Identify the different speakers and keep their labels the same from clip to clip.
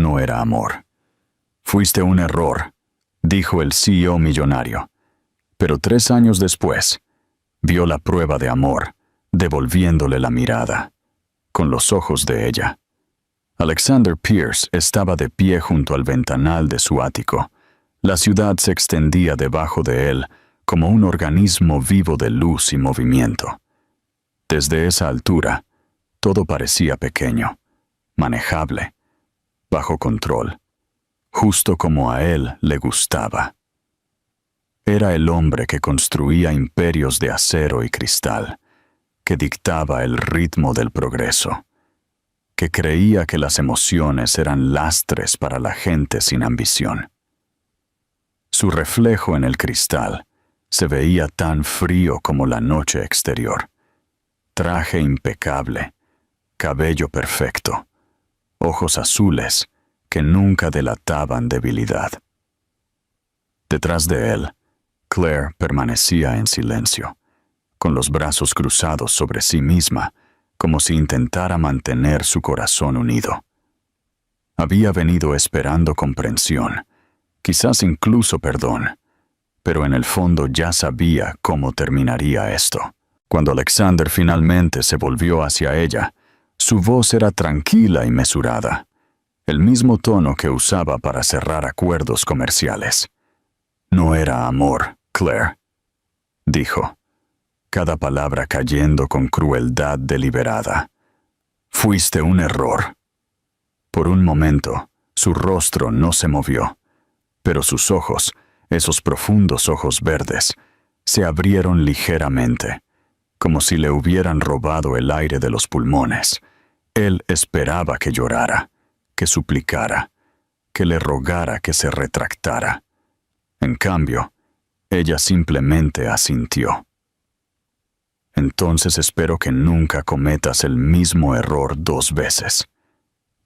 Speaker 1: no era amor. Fuiste un error, dijo el CEO millonario. Pero 3 años después, vio la prueba de amor, devolviéndole la mirada, con los ojos de ella. Alexander Pierce estaba de pie junto al ventanal de su ático. La ciudad se extendía debajo de él como un organismo vivo de luz y movimiento. Desde esa altura, todo parecía pequeño, manejable, bajo control, justo como a él le gustaba. Era el hombre que construía imperios de acero y cristal, que dictaba el ritmo del progreso, que creía que las emociones eran lastres para la gente sin ambición. Su reflejo en el cristal se veía tan frío como la noche exterior. Traje impecable, cabello perfecto, ojos azules que nunca delataban debilidad. Detrás de él, Claire permanecía en silencio, con los brazos cruzados sobre sí misma, como si intentara mantener su corazón unido. Había venido esperando comprensión, quizás incluso perdón, pero en el fondo ya sabía cómo terminaría esto. Cuando Alexander finalmente se volvió hacia ella, su voz era tranquila y mesurada, el mismo tono que usaba para cerrar acuerdos comerciales. No era amor, Claire, dijo, cada palabra cayendo con crueldad deliberada. Fuiste un error. Por un momento, su rostro no se movió, pero sus ojos, esos profundos ojos verdes, se abrieron ligeramente, como si le hubieran robado el aire de los pulmones. Él esperaba que llorara, que suplicara, que le rogara que se retractara. En cambio, ella simplemente asintió. Entonces espero que nunca cometas el mismo error 2 veces,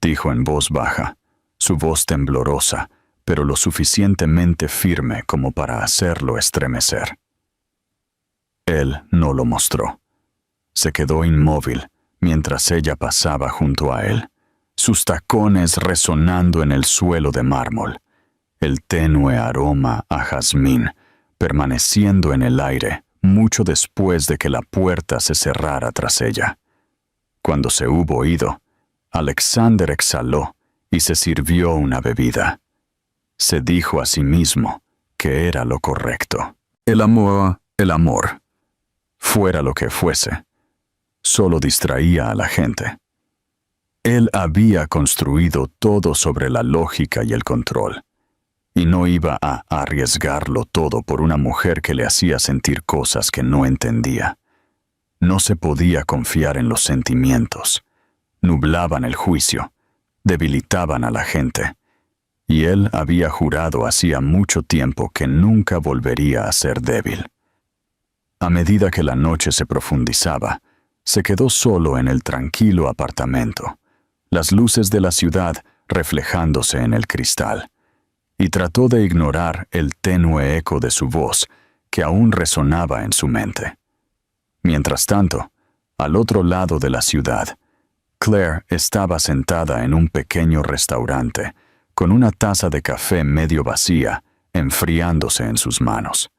Speaker 1: dijo en voz baja, su voz temblorosa, pero lo suficientemente firme como para hacerlo estremecer. Él no lo mostró. Se quedó inmóvil mientras ella pasaba junto a él, sus tacones resonando en el suelo de mármol, el tenue aroma a jazmín permaneciendo en el aire mucho después de que la puerta se cerrara tras ella. Cuando se hubo ido, Alexander exhaló y se sirvió una bebida. Se dijo a sí mismo que era lo correcto. El amor, fuera lo que fuese, solo distraía a la gente. Él había construido todo sobre la lógica y el control, y no iba a arriesgarlo todo por una mujer que le hacía sentir cosas que no entendía. No se podía confiar en los sentimientos. Nublaban el juicio, debilitaban a la gente, y él había jurado hacía mucho tiempo que nunca volvería a ser débil. A medida que la noche se profundizaba, se quedó solo en el tranquilo apartamento, las luces de la ciudad reflejándose en el cristal, y trató de ignorar el tenue eco de su voz que aún resonaba en su mente. Mientras tanto, al otro lado de la ciudad, Claire estaba sentada en un pequeño restaurante, con una taza de café medio vacía, enfriándose en sus manos.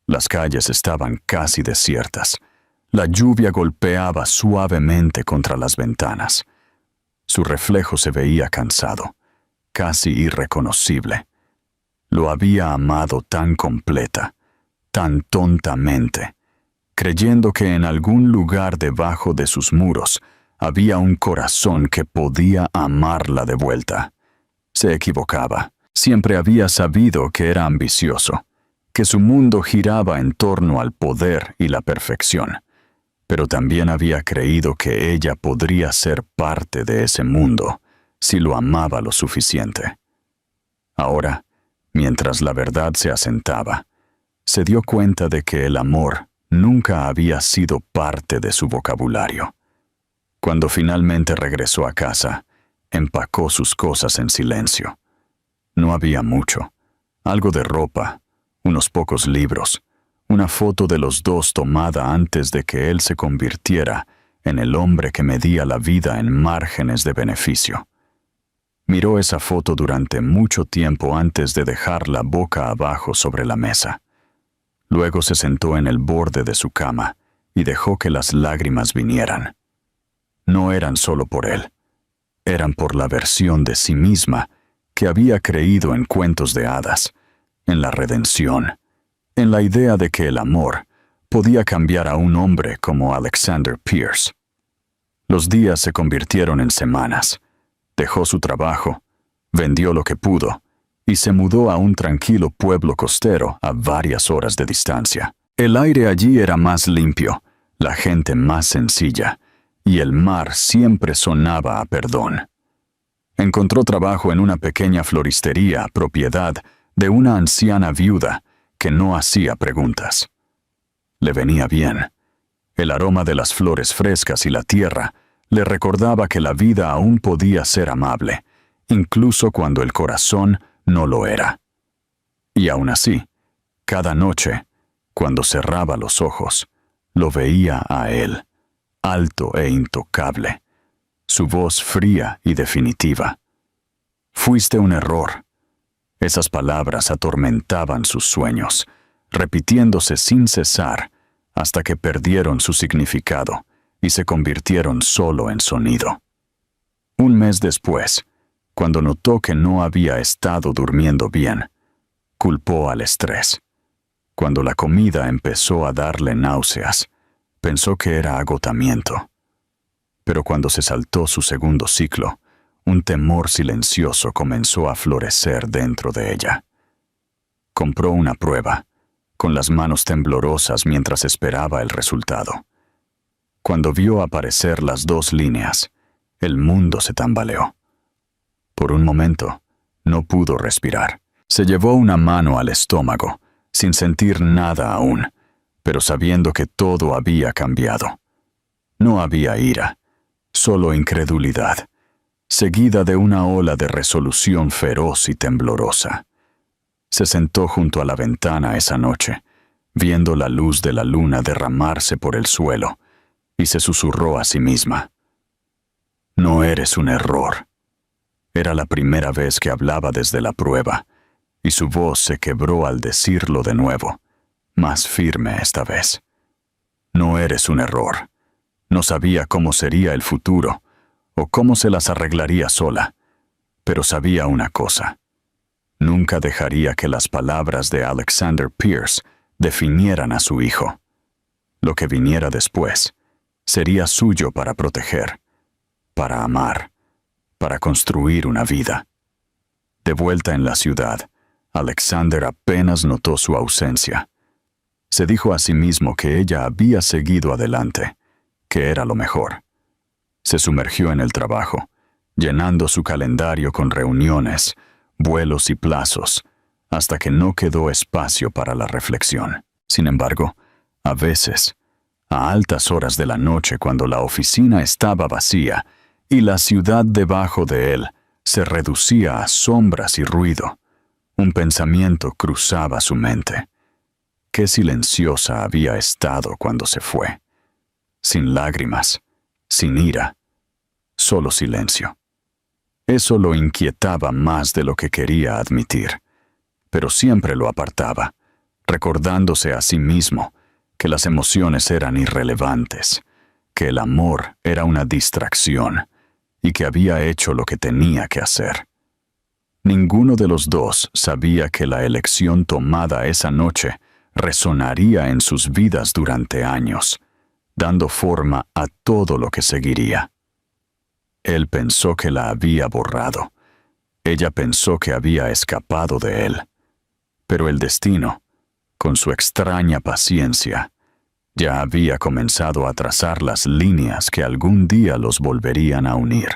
Speaker 1: Las calles estaban casi desiertas. La lluvia golpeaba suavemente contra las ventanas. Su reflejo se veía cansado, casi irreconocible. Lo había amado tan completa, tan tontamente, creyendo que en algún lugar debajo de sus muros había un corazón que podía amarla de vuelta. Se equivocaba. Siempre había sabido que era ambicioso, que su mundo giraba en torno al poder y la perfección, pero también había creído que ella podría ser parte de ese mundo si lo amaba lo suficiente. Ahora, mientras la verdad se asentaba, se dio cuenta de que el amor nunca había sido parte de su vocabulario. Cuando finalmente regresó a casa, empacó sus cosas en silencio. No había mucho. Algo de ropa, unos pocos libros, una foto de los dos tomada antes de que él se convirtiera en el hombre que medía la vida en márgenes de beneficio. Miró esa foto durante mucho tiempo antes de dejarla boca abajo sobre la mesa. Luego se sentó en el borde de su cama y dejó que las lágrimas vinieran. No eran solo por él, eran por la versión de sí misma que había creído en cuentos de hadas, en la redención, en la idea de que el amor podía cambiar a un hombre como Alexander Pierce. Los días se convirtieron en semanas. Dejó su trabajo, vendió lo que pudo y se mudó a un tranquilo pueblo costero a varias horas de distancia. El aire allí era más limpio, la gente más sencilla, y el mar siempre sonaba a perdón. Encontró trabajo en una pequeña floristería, propiedad de una anciana viuda que no hacía preguntas. Le venía bien. El aroma de las flores frescas y la tierra le recordaba que la vida aún podía ser amable, incluso cuando el corazón no lo era. Y aún así, cada noche, cuando cerraba los ojos, lo veía a él, alto e intocable, su voz fría y definitiva. Fuiste un error. Esas palabras atormentaban sus sueños, repitiéndose sin cesar hasta que perdieron su significado y se convirtieron solo en sonido. Un mes después, cuando notó que no había estado durmiendo bien, culpó al estrés. Cuando la comida empezó a darle náuseas, pensó que era agotamiento. Pero cuando se saltó su segundo ciclo, un temor silencioso comenzó a florecer dentro de ella. Compró una prueba, con las manos temblorosas mientras esperaba el resultado. Cuando vio aparecer las 2 líneas, el mundo se tambaleó. Por un momento, no pudo respirar. Se llevó una mano al estómago, sin sentir nada aún, pero sabiendo que todo había cambiado. No había ira, solo incredulidad, seguida de una ola de resolución feroz y temblorosa. Se sentó junto a la ventana esa noche, viendo la luz de la luna derramarse por el suelo, y se susurró a sí misma: «No eres un error». Era la primera vez que hablaba desde la prueba, y su voz se quebró al decirlo de nuevo, más firme esta vez. «No eres un error». No sabía cómo sería el futuro, o cómo se las arreglaría sola, pero sabía una cosa: nunca dejaría que las palabras de Alexander Pierce definieran a su hijo. Lo que viniera después sería suyo para proteger, para amar, para construir una vida. De vuelta en la ciudad, Alexander apenas notó su ausencia. Se dijo a sí mismo que ella había seguido adelante, que era lo mejor. Se sumergió en el trabajo, llenando su calendario con reuniones, vuelos y plazos, hasta que no quedó espacio para la reflexión. Sin embargo, a veces, a altas horas de la noche, cuando la oficina estaba vacía y la ciudad debajo de él se reducía a sombras y ruido, un pensamiento cruzaba su mente. Qué silenciosa había estado cuando se fue. Sin lágrimas, sin ira, solo silencio. Eso lo inquietaba más de lo que quería admitir, pero siempre lo apartaba, recordándose a sí mismo que las emociones eran irrelevantes, que el amor era una distracción y que había hecho lo que tenía que hacer. Ninguno de los dos sabía que la elección tomada esa noche resonaría en sus vidas durante años, dando forma a todo lo que seguiría. Él pensó que la había borrado. Ella pensó que había escapado de él. Pero el destino, con su extraña paciencia, ya había comenzado a trazar las líneas que algún día los volverían a unir,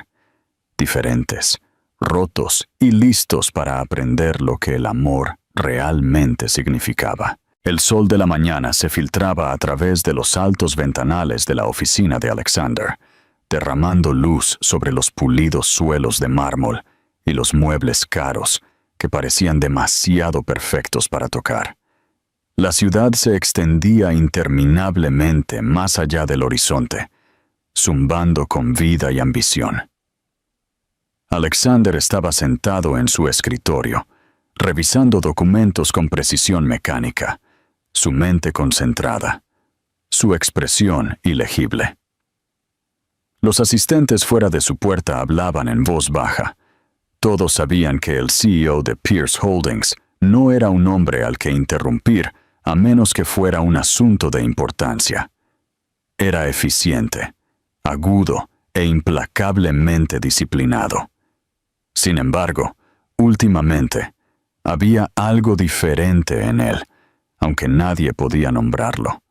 Speaker 1: diferentes, rotos y listos para aprender lo que el amor realmente significaba. El sol de la mañana se filtraba a través de los altos ventanales de la oficina de Alexander, derramando luz sobre los pulidos suelos de mármol y los muebles caros que parecían demasiado perfectos para tocar. La ciudad se extendía interminablemente más allá del horizonte, zumbando con vida y ambición. Alexander estaba sentado en su escritorio, revisando documentos con precisión mecánica, su mente concentrada, su expresión ilegible. Los asistentes fuera de su puerta hablaban en voz baja. Todos sabían que el CEO de Pierce Holdings no era un hombre al que interrumpir a menos que fuera un asunto de importancia. Era eficiente, agudo e implacablemente disciplinado. Sin embargo, últimamente, había algo diferente en él, aunque nadie podía nombrarlo.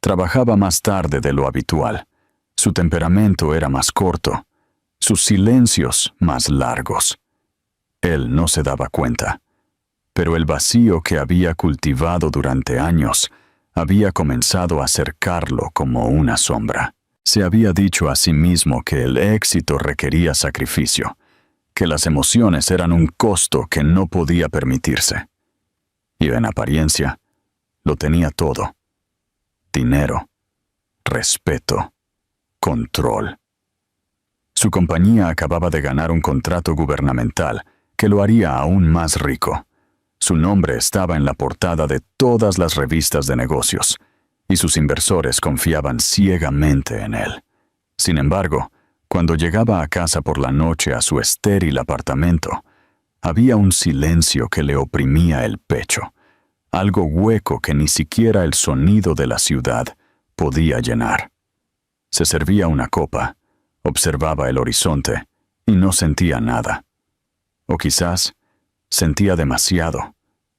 Speaker 1: Trabajaba más tarde de lo habitual. Su temperamento era más corto, sus silencios más largos. Él no se daba cuenta, pero el vacío que había cultivado durante años había comenzado a cercarlo como una sombra. Se había dicho a sí mismo que el éxito requería sacrificio, que las emociones eran un costo que no podía permitirse. Y en apariencia, lo tenía todo: dinero, respeto, control. Su compañía acababa de ganar un contrato gubernamental que lo haría aún más rico. Su nombre estaba en la portada de todas las revistas de negocios, y sus inversores confiaban ciegamente en él. Sin embargo, cuando llegaba a casa por la noche a su estéril apartamento, había un silencio que le oprimía el pecho, algo hueco que ni siquiera el sonido de la ciudad podía llenar. Se servía una copa, observaba el horizonte y no sentía nada. O quizás sentía demasiado,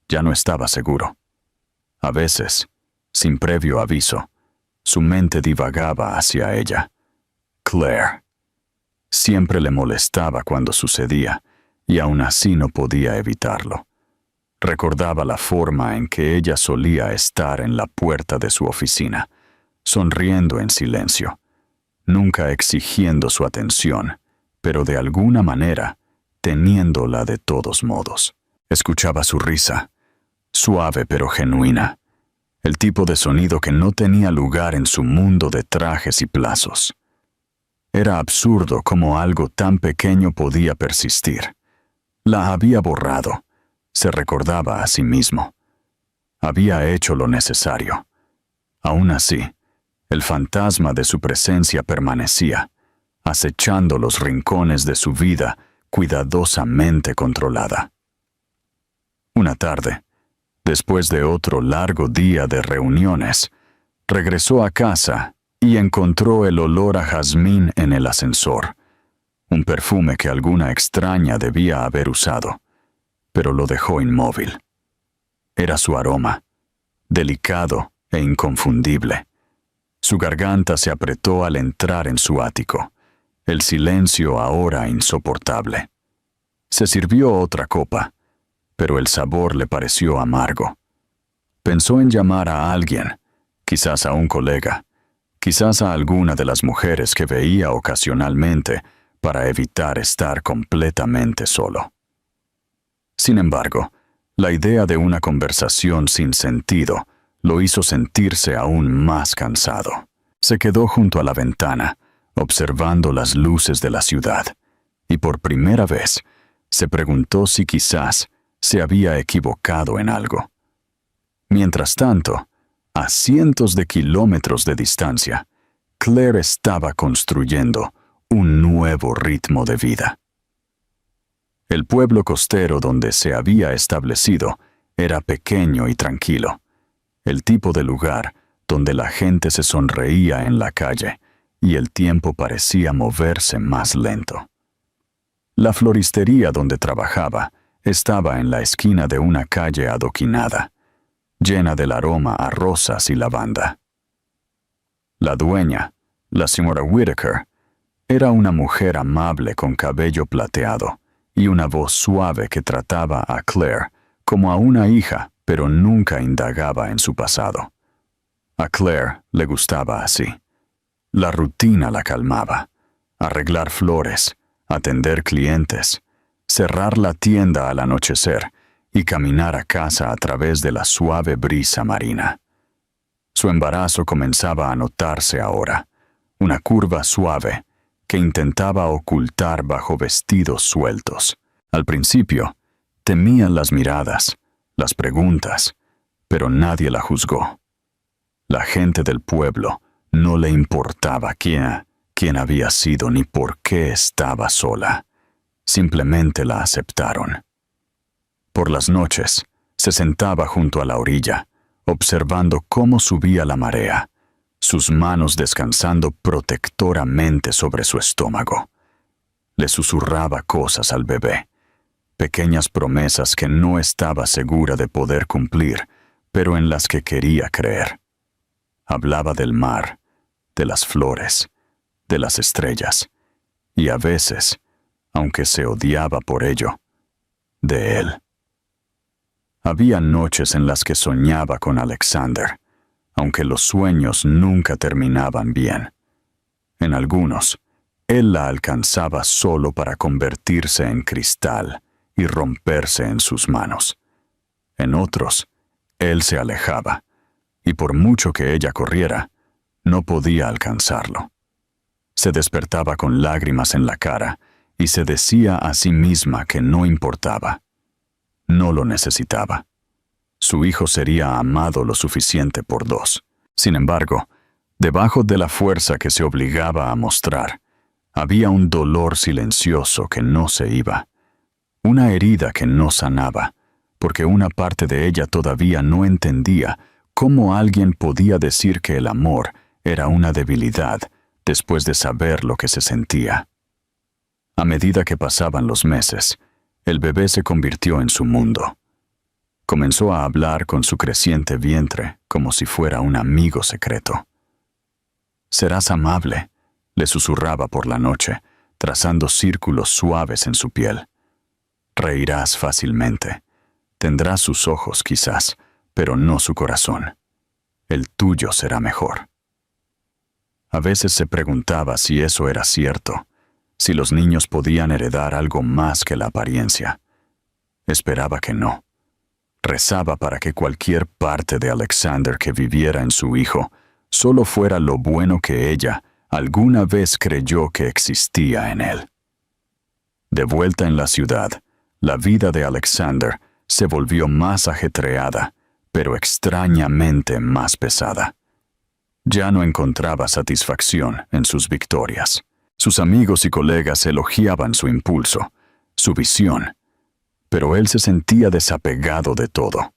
Speaker 1: ya no estaba seguro. A veces, sin previo aviso, su mente divagaba hacia ella. Claire. Siempre le molestaba cuando sucedía, y aún así no podía evitarlo. Recordaba la forma en que ella solía estar en la puerta de su oficina, sonriendo en silencio, nunca exigiendo su atención, pero de alguna manera teniéndola de todos modos. Escuchaba su risa, suave pero genuina, el tipo de sonido que no tenía lugar en su mundo de trajes y plazos. Era absurdo cómo algo tan pequeño podía persistir. La había borrado, se recordaba a sí mismo. Había hecho lo necesario. Aún así, el fantasma de su presencia permanecía, acechando los rincones de su vida cuidadosamente controlada. Una tarde, después de otro largo día de reuniones, regresó a casa y encontró el olor a jazmín en el ascensor, un perfume que alguna extraña debía haber usado, pero lo dejó inmóvil. Era su aroma, delicado e inconfundible. Su garganta se apretó al entrar en su ático, el silencio ahora insoportable. Se sirvió otra copa, pero el sabor le pareció amargo. Pensó en llamar a alguien, quizás a un colega, quizás a alguna de las mujeres que veía ocasionalmente para evitar estar completamente solo. Sin embargo, la idea de una conversación sin sentido lo hizo sentirse aún más cansado. Se quedó junto a la ventana, observando las luces de la ciudad, y por primera vez se preguntó si quizás se había equivocado en algo. Mientras tanto, a cientos de kilómetros de distancia, Claire estaba construyendo un nuevo ritmo de vida. El pueblo costero donde se había establecido era pequeño y tranquilo, el tipo de lugar donde la gente se sonreía en la calle y el tiempo parecía moverse más lento. La floristería donde trabajaba estaba en la esquina de una calle adoquinada, llena del aroma a rosas y lavanda. La dueña, la señora Whitaker, era una mujer amable con cabello plateado y una voz suave que trataba a Claire como a una hija, pero nunca indagaba en su pasado. A Claire le gustaba así. La rutina la calmaba. Arreglar flores, atender clientes, cerrar la tienda al anochecer y caminar a casa a través de la suave brisa marina. Su embarazo comenzaba a notarse ahora, una curva suave que intentaba ocultar bajo vestidos sueltos. Al principio, temían las miradas, las preguntas, pero nadie la juzgó. La gente del pueblo no le importaba quién había sido ni por qué estaba sola. Simplemente la aceptaron. Por las noches, se sentaba junto a la orilla, observando cómo subía la marea, sus manos descansando protectoramente sobre su estómago. Le susurraba cosas al bebé, pequeñas promesas que no estaba segura de poder cumplir, pero en las que quería creer. Hablaba del mar, de las flores, de las estrellas, y a veces, aunque se odiaba por ello, de él. Había noches en las que soñaba con Alexander, aunque los sueños nunca terminaban bien. En algunos, él la alcanzaba solo para convertirse en cristal y romperse en sus manos. En otros, él se alejaba, y por mucho que ella corriera, no podía alcanzarlo. Se despertaba con lágrimas en la cara y se decía a sí misma que no importaba. No lo necesitaba. Su hijo sería amado lo suficiente por dos. Sin embargo, debajo de la fuerza que se obligaba a mostrar, había un dolor silencioso que no se iba. Una herida que no sanaba, porque una parte de ella todavía no entendía cómo alguien podía decir que el amor era una debilidad después de saber lo que se sentía. A medida que pasaban los meses, el bebé se convirtió en su mundo. Comenzó a hablar con su creciente vientre como si fuera un amigo secreto. «Serás amable», le susurraba por la noche, trazando círculos suaves en su piel. «Reirás fácilmente. Tendrás sus ojos quizás, pero no su corazón. El tuyo será mejor». A veces se preguntaba si eso era cierto, si los niños podían heredar algo más que la apariencia. Esperaba que no. Rezaba para que cualquier parte de Alexander que viviera en su hijo solo fuera lo bueno que ella alguna vez creyó que existía en él. De vuelta en la ciudad, la vida de Alexander se volvió más ajetreada, pero extrañamente más pesada. Ya no encontraba satisfacción en sus victorias. Sus amigos y colegas elogiaban su impulso, su visión, pero él se sentía desapegado de todo.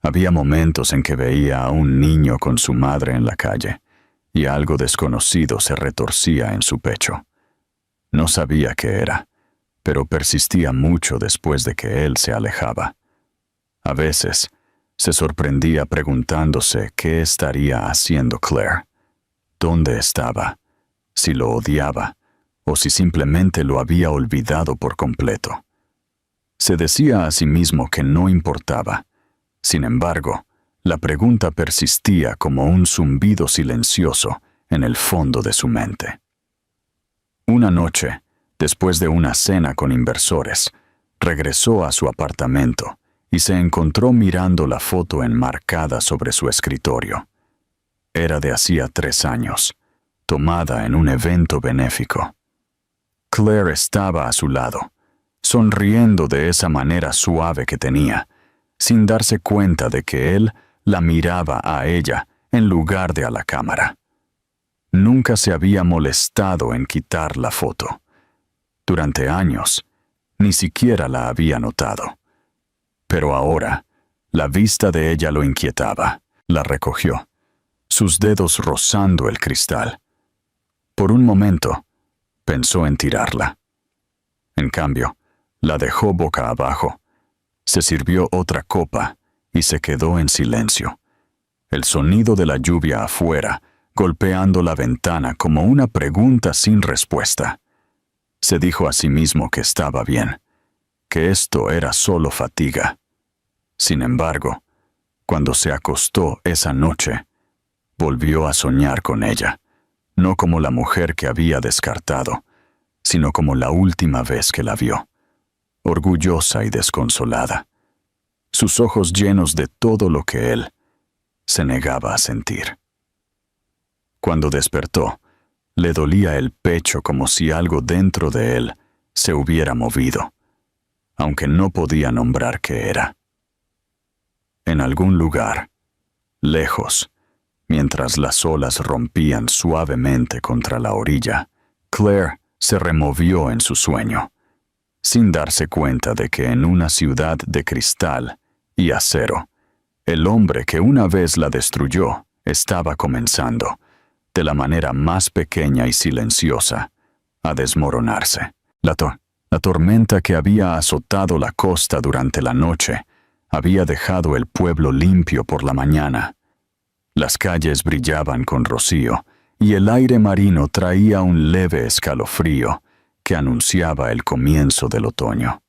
Speaker 1: Había momentos en que veía a un niño con su madre en la calle, y algo desconocido se retorcía en su pecho. No sabía qué era, pero persistía mucho después de que él se alejaba. A veces, se sorprendía preguntándose qué estaría haciendo Claire, dónde estaba, si lo odiaba, o si simplemente lo había olvidado por completo. Se decía a sí mismo que no importaba. Sin embargo, la pregunta persistía como un zumbido silencioso en el fondo de su mente. Una noche, después de una cena con inversores, regresó a su apartamento y se encontró mirando la foto enmarcada sobre su escritorio. Era de hacía 3 años, tomada en un evento benéfico. Claire estaba a su lado, sonriendo de esa manera suave que tenía, sin darse cuenta de que él la miraba a ella en lugar de a la cámara. Nunca se había molestado en quitar la foto. Durante años, ni siquiera la había notado. Pero ahora, la vista de ella lo inquietaba. La recogió, sus dedos rozando el cristal. Por un momento, pensó en tirarla. En cambio, la dejó boca abajo, se sirvió otra copa y se quedó en silencio. El sonido de la lluvia afuera, golpeando la ventana como una pregunta sin respuesta. Se dijo a sí mismo que estaba bien, que esto era solo fatiga. Sin embargo, cuando se acostó esa noche, volvió a soñar con ella, no como la mujer que había descartado, sino como la última vez que la vio, orgullosa y desconsolada, sus ojos llenos de todo lo que él se negaba a sentir. Cuando despertó, Le dolía el pecho como si algo dentro de él se hubiera movido, aunque no podía nombrar qué era. En algún lugar, lejos, mientras las olas rompían suavemente contra la orilla, Claire se removió en su sueño, sin darse cuenta de que en una ciudad de cristal y acero, el hombre que una vez la destruyó estaba comenzando, de la manera más pequeña y silenciosa, a desmoronarse. La tormenta que había azotado la costa durante la noche había dejado el pueblo limpio por la mañana. Las calles brillaban con rocío y el aire marino traía un leve escalofrío que anunciaba el comienzo del otoño.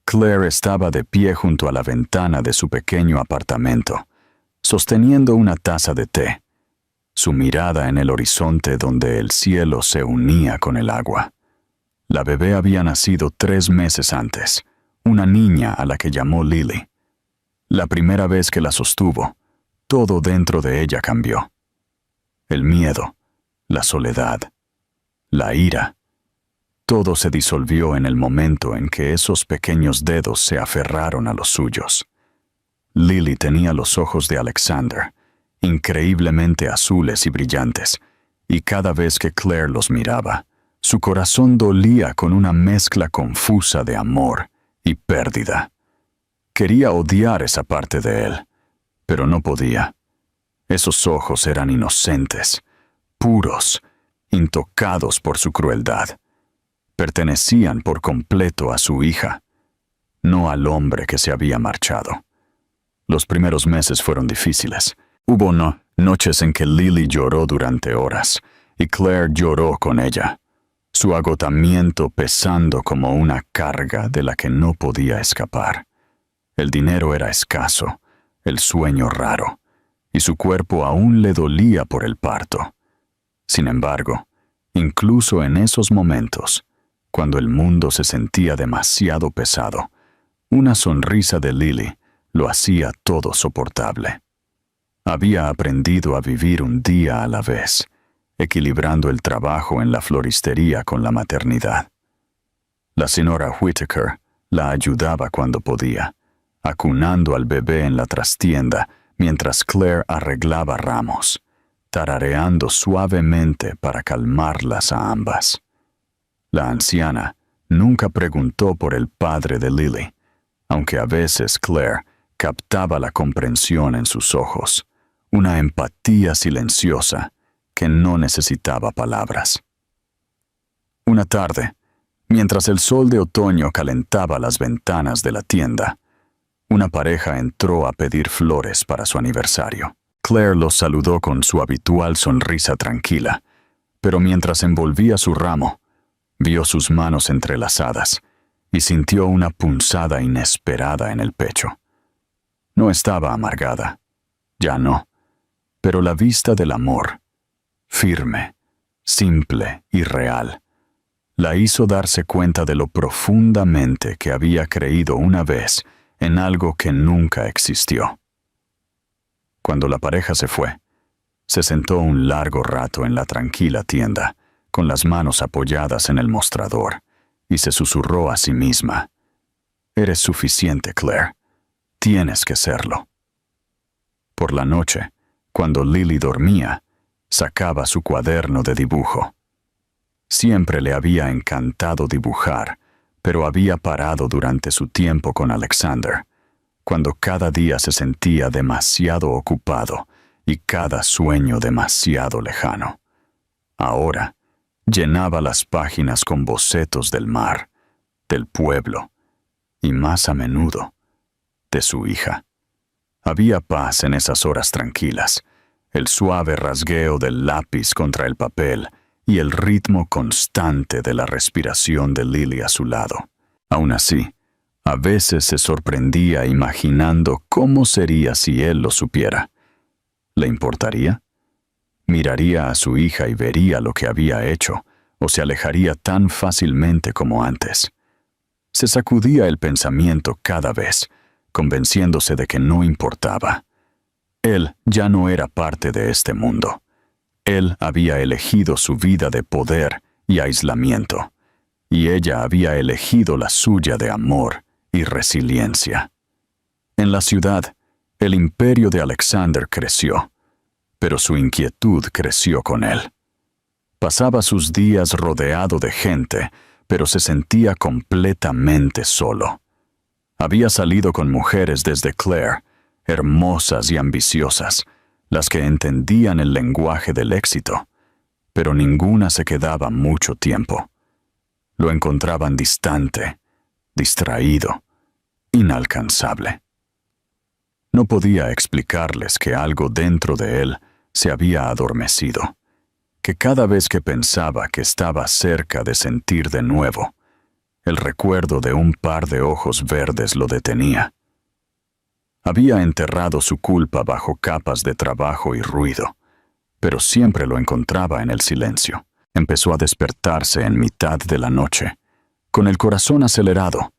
Speaker 1: Claire estaba de pie junto a la ventana de su pequeño apartamento, sosteniendo una taza de té, su mirada en el horizonte donde el cielo se unía con el agua. La bebé había nacido 3 meses antes, una niña a la que llamó Lily. La primera vez que la sostuvo, todo dentro de ella cambió. El miedo, la soledad, la ira, todo se disolvió en el momento en que esos pequeños dedos se aferraron a los suyos. Lily tenía los ojos de Alexander, increíblemente azules y brillantes, y cada vez que Claire los miraba, su corazón dolía con una mezcla confusa de amor y pérdida. Quería odiar esa parte de él, pero no podía. Esos ojos eran inocentes, puros, intocados por su crueldad. Pertenecían por completo a su hija, no al hombre que se había marchado. Los primeros meses fueron difíciles. Hubo noches en que Lily lloró durante horas, y Claire lloró con ella, su agotamiento pesando como una carga de la que no podía escapar. El dinero era escaso, el sueño raro, y su cuerpo aún le dolía por el parto. Sin embargo, incluso en esos momentos, cuando el mundo se sentía demasiado pesado, una sonrisa de Lily lo hacía todo soportable. Había aprendido a vivir un día a la vez, equilibrando el trabajo en la floristería con la maternidad. La señora Whittaker la ayudaba cuando podía, acunando al bebé en la trastienda mientras Claire arreglaba ramos, tarareando suavemente para calmarlas a ambas. La anciana nunca preguntó por el padre de Lily, aunque a veces Claire captaba la comprensión en sus ojos, una empatía silenciosa que no necesitaba palabras. Una tarde, mientras el sol de otoño calentaba las ventanas de la tienda, una pareja entró a pedir flores para su aniversario. Claire los saludó con su habitual sonrisa tranquila, pero mientras envolvía su ramo, vio sus manos entrelazadas y sintió una punzada inesperada en el pecho. No estaba amargada, ya no, pero la vista del amor, firme, simple y real, la hizo darse cuenta de lo profundamente que había creído una vez en algo que nunca existió. Cuando la pareja se fue, se sentó un largo rato en la tranquila tienda, con las manos apoyadas en el mostrador, y se susurró a sí misma: «Eres suficiente, Claire. Tienes que serlo». Por la noche, cuando Lily dormía, sacaba su cuaderno de dibujo. Siempre le había encantado dibujar, pero había parado durante su tiempo con Alexander, cuando cada día se sentía demasiado ocupado y cada sueño demasiado lejano. Ahora, llenaba las páginas con bocetos del mar, del pueblo, y más a menudo, de su hija. Había paz en esas horas tranquilas, el suave rasgueo del lápiz contra el papel y el ritmo constante de la respiración de Lily a su lado. Aún así, a veces se sorprendía imaginando cómo sería si él lo supiera. ¿Le importaría? Miraría a su hija y vería lo que había hecho, o se alejaría tan fácilmente como antes. Se sacudía el pensamiento cada vez, convenciéndose de que no importaba. Él ya no era parte de este mundo. Él había elegido su vida de poder y aislamiento, y ella había elegido la suya de amor y resiliencia. En la ciudad, el imperio de Alexander creció, pero su inquietud creció con él. Pasaba sus días rodeado de gente, pero se sentía completamente solo. Había salido con mujeres desde Claire, hermosas y ambiciosas, las que entendían el lenguaje del éxito, pero ninguna se quedaba mucho tiempo. Lo encontraban distante, distraído, inalcanzable. No podía explicarles que algo dentro de él se había adormecido, que cada vez que pensaba que estaba cerca de sentir de nuevo, el recuerdo de un par de ojos verdes lo detenía. Había enterrado su culpa bajo capas de trabajo y ruido, pero siempre lo encontraba en el silencio. Empezó a despertarse en mitad de la noche, con el corazón acelerado,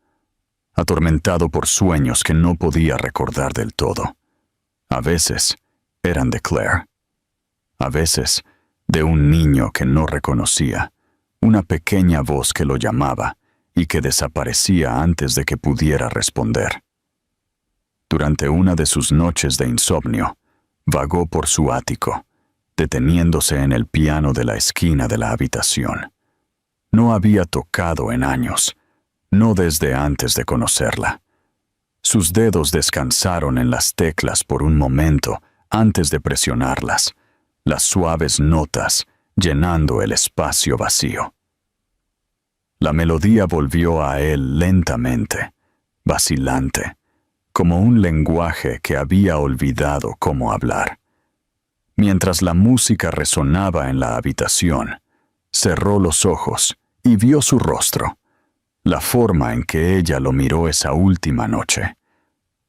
Speaker 1: atormentado por sueños que no podía recordar del todo. A veces eran de Claire, a veces de un niño que no reconocía, una pequeña voz que lo llamaba y que desaparecía antes de que pudiera responder. Durante una de sus noches de insomnio, vagó por su ático, deteniéndose en el piano de la esquina de la habitación. No había tocado en años, no desde antes de conocerla. Sus dedos descansaron en las teclas por un momento antes de presionarlas, las suaves notas llenando el espacio vacío. La melodía volvió a él lentamente, vacilante, como un lenguaje que había olvidado cómo hablar. Mientras la música resonaba en la habitación, cerró los ojos y vio su rostro, la forma en que ella lo miró esa última noche,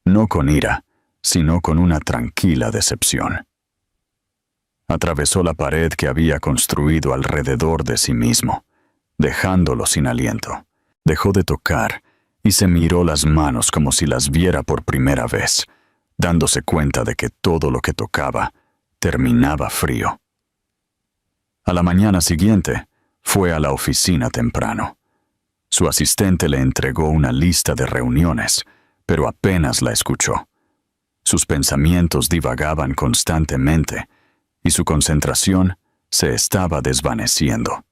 Speaker 1: no con ira, sino con una tranquila decepción. Atravesó la pared que había construido alrededor de sí mismo, dejándolo sin aliento. Dejó de tocar y se miró las manos como si las viera por primera vez, dándose cuenta de que todo lo que tocaba terminaba frío. A la mañana siguiente, fue a la oficina temprano. Su asistente le entregó una lista de reuniones, pero apenas la escuchó. Sus pensamientos divagaban constantemente y su concentración se estaba desvaneciendo.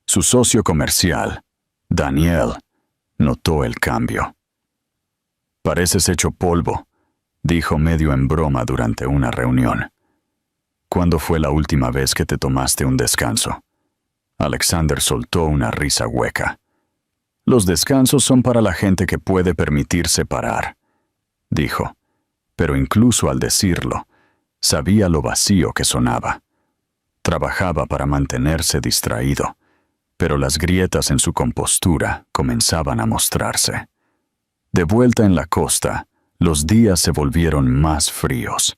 Speaker 1: Su socio comercial, Daniel, notó el cambio. «Pareces hecho polvo», dijo medio en broma durante una reunión. «¿Cuándo fue la última vez que te tomaste un descanso?» Alexander soltó una risa hueca. «Los descansos son para la gente que puede permitirse parar», dijo, pero incluso al decirlo, sabía lo vacío que sonaba. Trabajaba para mantenerse distraído, pero las grietas en su compostura comenzaban a mostrarse. De vuelta en la costa, los días se volvieron más fríos.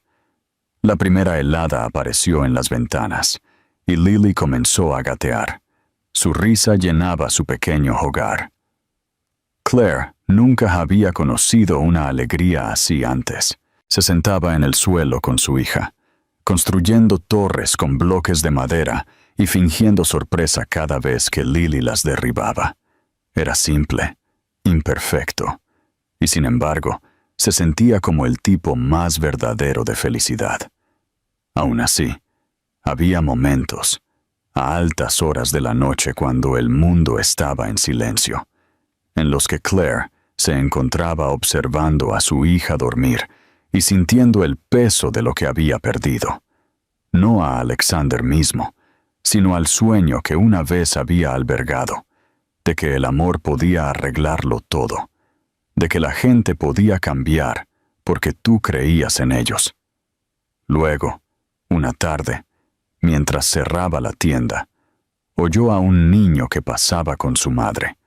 Speaker 1: La primera helada apareció en las ventanas, y Lily comenzó a gatear. Su risa llenaba su pequeño hogar. Claire nunca había conocido una alegría así antes. Se sentaba en el suelo con su hija, construyendo torres con bloques de madera y fingiendo sorpresa cada vez que Lily las derribaba. Era simple, imperfecto, y sin embargo, se sentía como el tipo más verdadero de felicidad. Aún así, había momentos, a altas horas de la noche cuando el mundo estaba en silencio, en los que Claire se encontraba observando a su hija dormir y sintiendo el peso de lo que había perdido. No a Alexander mismo, sino al sueño que una vez había albergado, de que el amor podía arreglarlo todo, de que la gente podía cambiar porque tú creías en ellos. Luego, una tarde, mientras cerraba la tienda, oyó a un niño que pasaba con su madre,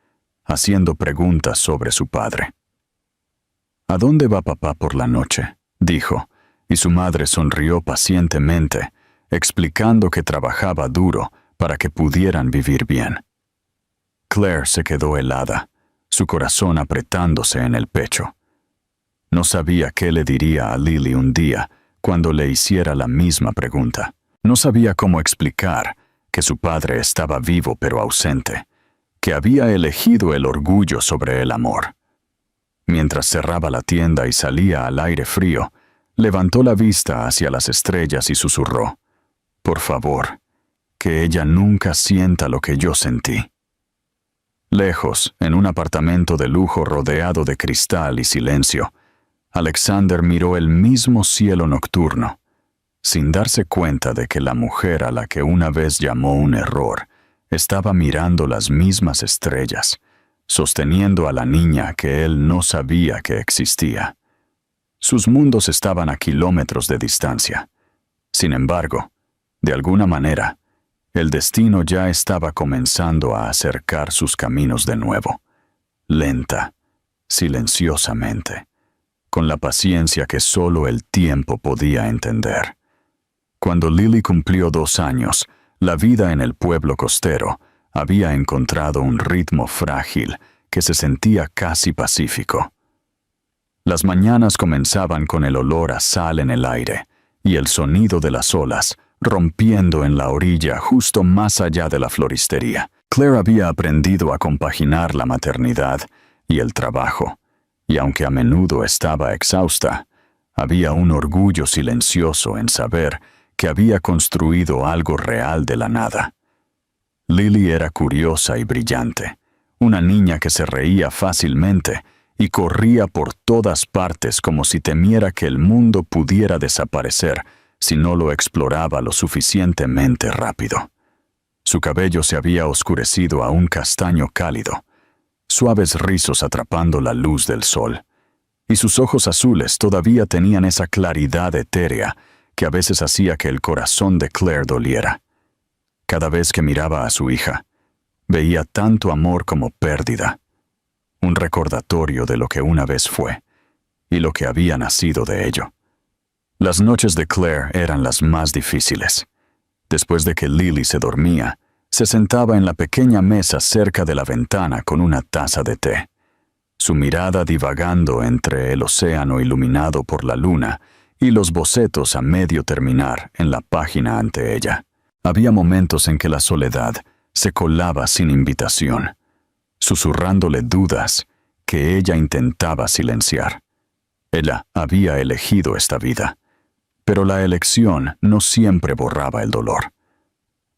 Speaker 1: haciendo preguntas sobre su padre. «¿A dónde va papá por la noche?», dijo, y su madre sonrió pacientemente, explicando que trabajaba duro para que pudieran vivir bien. Claire se quedó helada, su corazón apretándose en el pecho. No sabía qué le diría a Lily un día cuando le hiciera la misma pregunta. No sabía cómo explicar que su padre estaba vivo pero ausente, que había elegido el orgullo sobre el amor. Mientras cerraba la tienda y salía al aire frío, levantó la vista hacia las estrellas y susurró: «Por favor, que ella nunca sienta lo que yo sentí». Lejos, en un apartamento de lujo rodeado de cristal y silencio, Alexander miró el mismo cielo nocturno, sin darse cuenta de que la mujer a la que una vez llamó un error estaba mirando las mismas estrellas, sosteniendo a la niña que él no sabía que existía. Sus mundos estaban a kilómetros de distancia. Sin embargo, de alguna manera, el destino ya estaba comenzando a acercar sus caminos de nuevo, lenta, silenciosamente, con la paciencia que solo el tiempo podía entender. Cuando Lily cumplió 2 años, la vida en el pueblo costero había encontrado un ritmo frágil que se sentía casi pacífico. Las mañanas comenzaban con el olor a sal en el aire y el sonido de las olas rompiendo en la orilla justo más allá de la floristería. Claire había aprendido a compaginar la maternidad y el trabajo, y aunque a menudo estaba exhausta, había un orgullo silencioso en saber que había construido algo real de la nada. Lily era curiosa y brillante, una niña que se reía fácilmente y corría por todas partes como si temiera que el mundo pudiera desaparecer si no lo exploraba lo suficientemente rápido. Su cabello se había oscurecido a un castaño cálido, suaves rizos atrapando la luz del sol, y sus ojos azules todavía tenían esa claridad etérea que a veces hacía que el corazón de Claire doliera. Cada vez que miraba a su hija, veía tanto amor como pérdida, un recordatorio de lo que una vez fue y lo que había nacido de ello. Las noches de Claire eran las más difíciles. Después de que Lily se dormía, se sentaba en la pequeña mesa cerca de la ventana con una taza de té, su mirada divagando entre el océano iluminado por la luna y los bocetos a medio terminar en la página ante ella. Había momentos en que la soledad se colaba sin invitación, susurrándole dudas que ella intentaba silenciar. Ella había elegido esta vida, pero la elección no siempre borraba el dolor.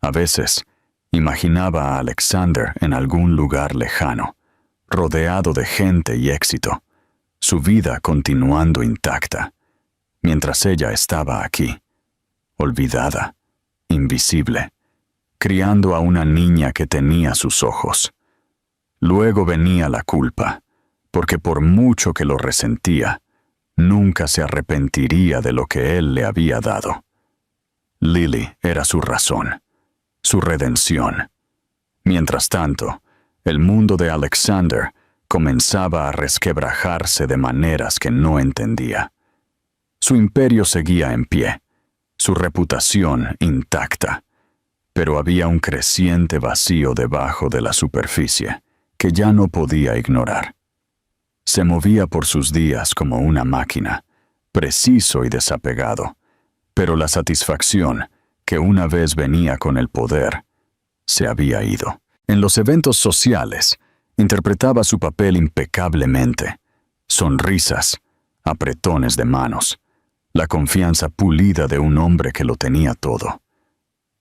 Speaker 1: A veces, imaginaba a Alexander en algún lugar lejano, rodeado de gente y éxito, su vida continuando intacta, mientras ella estaba aquí, olvidada, invisible, criando a una niña que tenía sus ojos. Luego venía la culpa, porque por mucho que lo resentía, nunca se arrepentiría de lo que él le había dado. Lily era su razón, su redención. Mientras tanto, el mundo de Alexander comenzaba a resquebrajarse de maneras que no entendía. Su imperio seguía en pie, su reputación intacta, pero había un creciente vacío debajo de la superficie que ya no podía ignorar. Se movía por sus días como una máquina, preciso y desapegado, pero la satisfacción, que una vez venía con el poder, se había ido. En los eventos sociales, interpretaba su papel impecablemente. Sonrisas, apretones de manos, la confianza pulida de un hombre que lo tenía todo.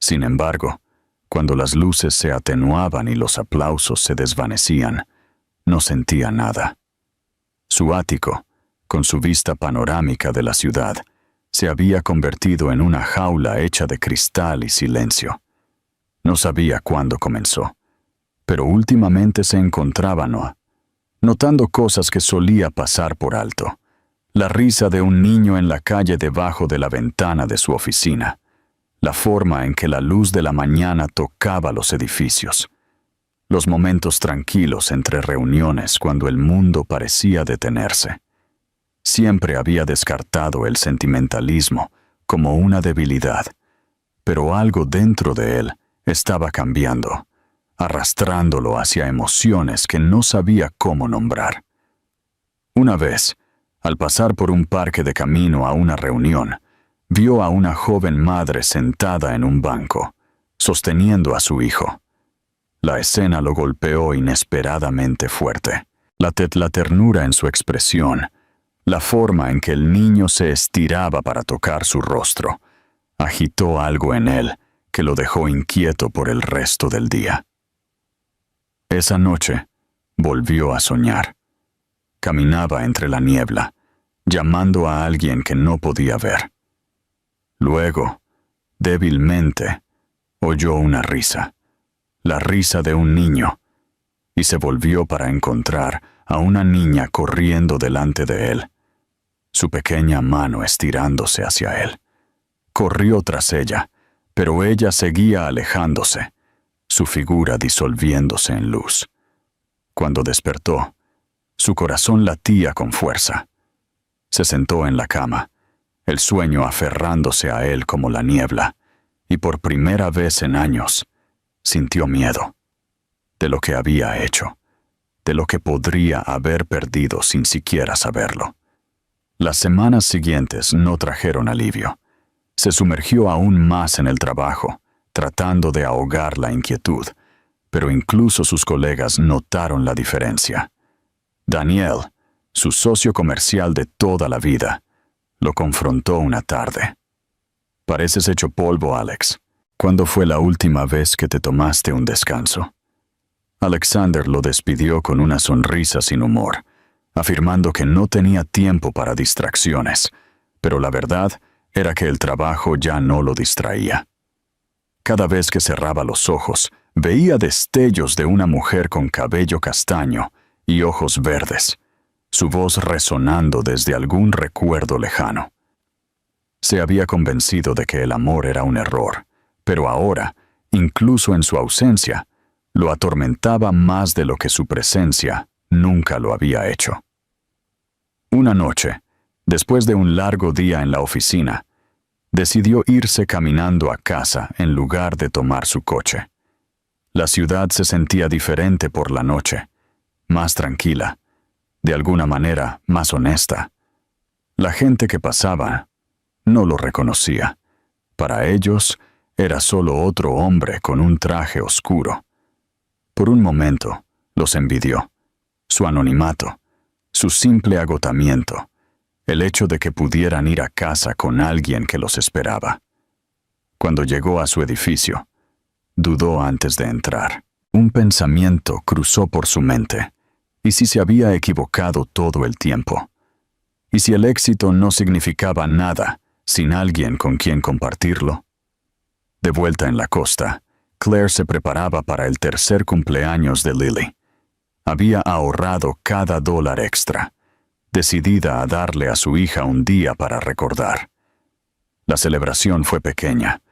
Speaker 1: Sin embargo, cuando las luces se atenuaban y los aplausos se desvanecían, no sentía nada. Su ático, con su vista panorámica de la ciudad, se había convertido en una jaula hecha de cristal y silencio. No sabía cuándo comenzó, pero últimamente se encontraba notando cosas que solía pasar por alto. La risa de un niño en la calle debajo de la ventana de su oficina, la forma en que la luz de la mañana tocaba los edificios, los momentos tranquilos entre reuniones cuando el mundo parecía detenerse. Siempre había descartado el sentimentalismo como una debilidad, pero algo dentro de él estaba cambiando, arrastrándolo hacia emociones que no sabía cómo nombrar. Una vez, al pasar por un parque de camino a una reunión, vio a una joven madre sentada en un banco, sosteniendo a su hijo. La escena lo golpeó inesperadamente fuerte. La ternura en su expresión, la forma en que el niño se estiraba para tocar su rostro, agitó algo en él que lo dejó inquieto por el resto del día. Esa noche, volvió a soñar. Caminaba entre la niebla, llamando a alguien que no podía ver. Luego, débilmente, oyó una risa, la risa de un niño, y se volvió para encontrar a una niña corriendo delante de él, su pequeña mano estirándose hacia él. Corrió tras ella, pero ella seguía alejándose, su figura disolviéndose en luz. Cuando despertó, su corazón latía con fuerza. Se sentó en la cama, el sueño aferrándose a él como la niebla, y por primera vez en años, sintió miedo de lo que había hecho, de lo que podría haber perdido sin siquiera saberlo. Las semanas siguientes no trajeron alivio. Se sumergió aún más en el trabajo, tratando de ahogar la inquietud, pero incluso sus colegas notaron la diferencia. Daniel, su socio comercial de toda la vida, lo confrontó una tarde. «Pareces hecho polvo, Alex. ¿Cuándo fue la última vez que te tomaste un descanso?» Alexander lo despidió con una sonrisa sin humor, afirmando que no tenía tiempo para distracciones, pero la verdad era que el trabajo ya no lo distraía. Cada vez que cerraba los ojos, veía destellos de una mujer con cabello castaño y ojos verdes, su voz resonando desde algún recuerdo lejano. Se había convencido de que el amor era un error, pero ahora, incluso en su ausencia, lo atormentaba más de lo que su presencia nunca lo había hecho. Una noche, después de un largo día en la oficina, decidió irse caminando a casa en lugar de tomar su coche. La ciudad se sentía diferente por la noche, más tranquila, de alguna manera más honesta. La gente que pasaba no lo reconocía. Para ellos, era solo otro hombre con un traje oscuro. Por un momento, los envidió. Su anonimato, su simple agotamiento, el hecho de que pudieran ir a casa con alguien que los esperaba. Cuando llegó a su edificio, dudó antes de entrar. Un pensamiento cruzó por su mente. ¿Y si se había equivocado todo el tiempo? ¿Y si el éxito no significaba nada sin alguien con quien compartirlo? De vuelta en la costa, Claire se preparaba para el tercer cumpleaños de Lily. Había ahorrado cada $1 extra, decidida a darle a su hija un día para recordar. La celebración fue pequeña,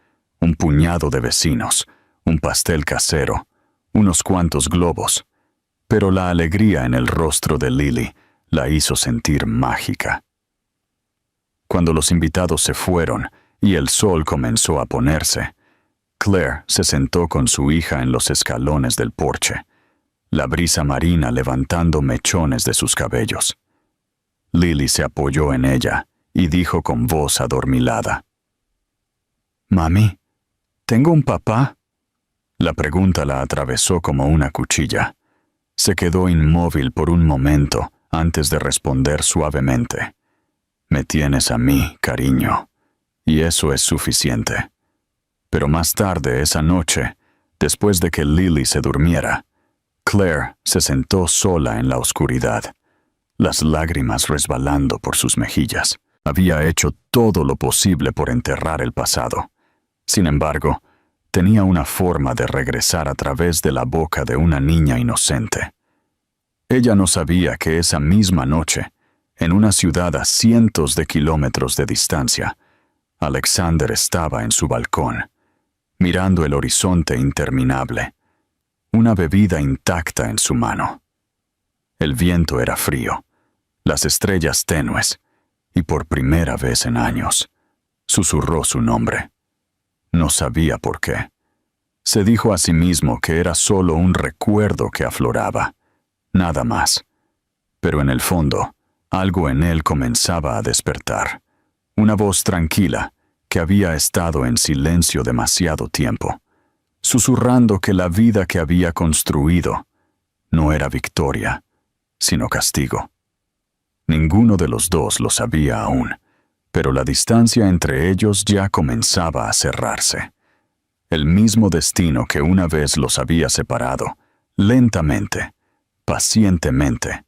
Speaker 1: un puñado de vecinos, un pastel casero, unos cuantos globos, pero la alegría en el rostro de Lily la hizo sentir mágica. Cuando los invitados se fueron y el sol comenzó a ponerse, Claire se sentó con su hija en los escalones del porche, la brisa marina levantando mechones de sus cabellos. Lily se apoyó en ella y dijo con voz adormilada: «Mami, ¿tengo un papá?» La pregunta la atravesó como una cuchilla. Se quedó inmóvil por un momento antes de responder suavemente: «Me tienes a mí, cariño, y eso es suficiente». Pero más tarde esa noche, después de que Lily se durmiera, Claire se sentó sola en la oscuridad, las lágrimas resbalando por sus mejillas. Había hecho todo lo posible por enterrar el pasado. Sin embargo, tenía una forma de regresar a través de la boca de una niña inocente. Ella no sabía que esa misma noche, en una ciudad a cientos de kilómetros de distancia, Alexander estaba en su balcón, mirando el horizonte interminable, una bebida intacta en su mano. El viento era frío, las estrellas tenues, y por primera vez en años, susurró su nombre. No sabía por qué. Se dijo a sí mismo que era solo un recuerdo que afloraba, nada más. Pero en el fondo, algo en él comenzaba a despertar. Una voz tranquila, que había estado en silencio demasiado tiempo, susurrando que la vida que había construido no era victoria, sino castigo. Ninguno de los dos lo sabía aún, pero la distancia entre ellos ya comenzaba a cerrarse. El mismo destino que una vez los había separado, lentamente, pacientemente,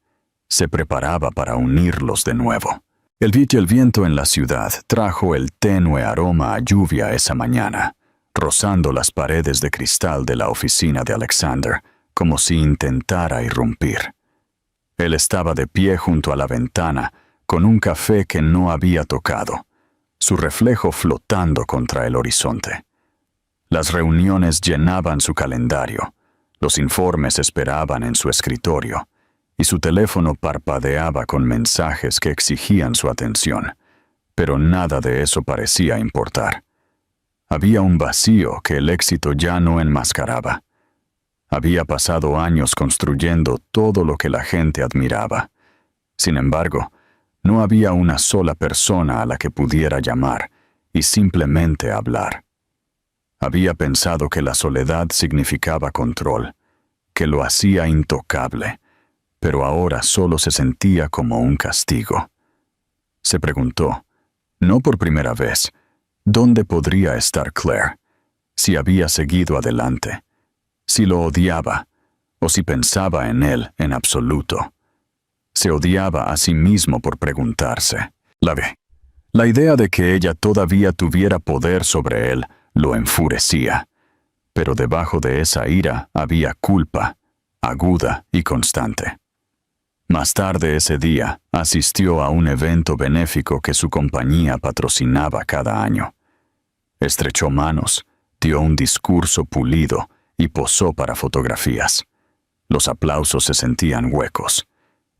Speaker 1: se preparaba para unirlos de nuevo. El viento en la ciudad trajo el tenue aroma a lluvia esa mañana, rozando las paredes de cristal de la oficina de Alexander, como si intentara irrumpir. Él estaba de pie junto a la ventana, con un café que no había tocado, su reflejo flotando contra el horizonte. Las reuniones llenaban su calendario, los informes esperaban en su escritorio, y su teléfono parpadeaba con mensajes que exigían su atención, pero nada de eso parecía importar. Había un vacío que el éxito ya no enmascaraba. Había pasado años construyendo todo lo que la gente admiraba. Sin embargo, no había una sola persona a la que pudiera llamar y simplemente hablar. Había pensado que la soledad significaba control, que lo hacía intocable, pero ahora solo se sentía como un castigo. Se preguntó, no por primera vez, ¿dónde podría estar Claire? Si había seguido adelante, si lo odiaba, o si pensaba en él en absoluto. Se odiaba a sí mismo por preguntarse. La idea de que ella todavía tuviera poder sobre él lo enfurecía, pero debajo de esa ira había culpa, aguda y constante. Más tarde ese día, asistió a un evento benéfico que su compañía patrocinaba cada año. Estrechó manos, dio un discurso pulido y posó para fotografías. Los aplausos se sentían huecos.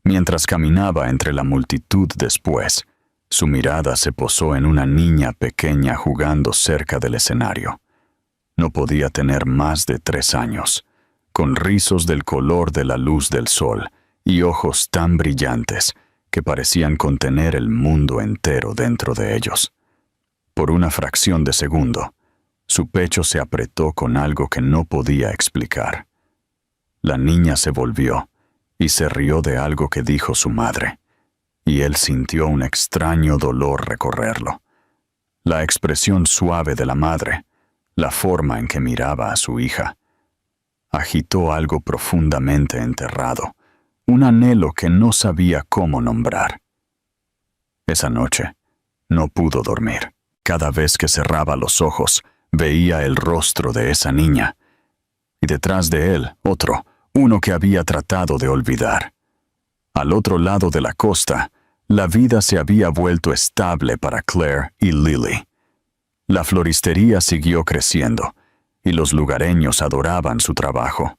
Speaker 1: Mientras caminaba entre la multitud después, su mirada se posó en una niña pequeña jugando cerca del escenario. No podía tener más de 3 años, con rizos del color de la luz del sol y ojos tan brillantes que parecían contener el mundo entero dentro de ellos. Por una fracción de segundo, su pecho se apretó con algo que no podía explicar. La niña se volvió y se rió de algo que dijo su madre, y él sintió un extraño dolor recorrerlo. La expresión suave de la madre, la forma en que miraba a su hija, agitó algo profundamente enterrado, un anhelo que no sabía cómo nombrar. Esa noche, no pudo dormir. Cada vez que cerraba los ojos, veía el rostro de esa niña, y detrás de él, uno que había tratado de olvidar. Al otro lado de la costa, la vida se había vuelto estable para Claire y Lily. La floristería siguió creciendo, y los lugareños adoraban su trabajo.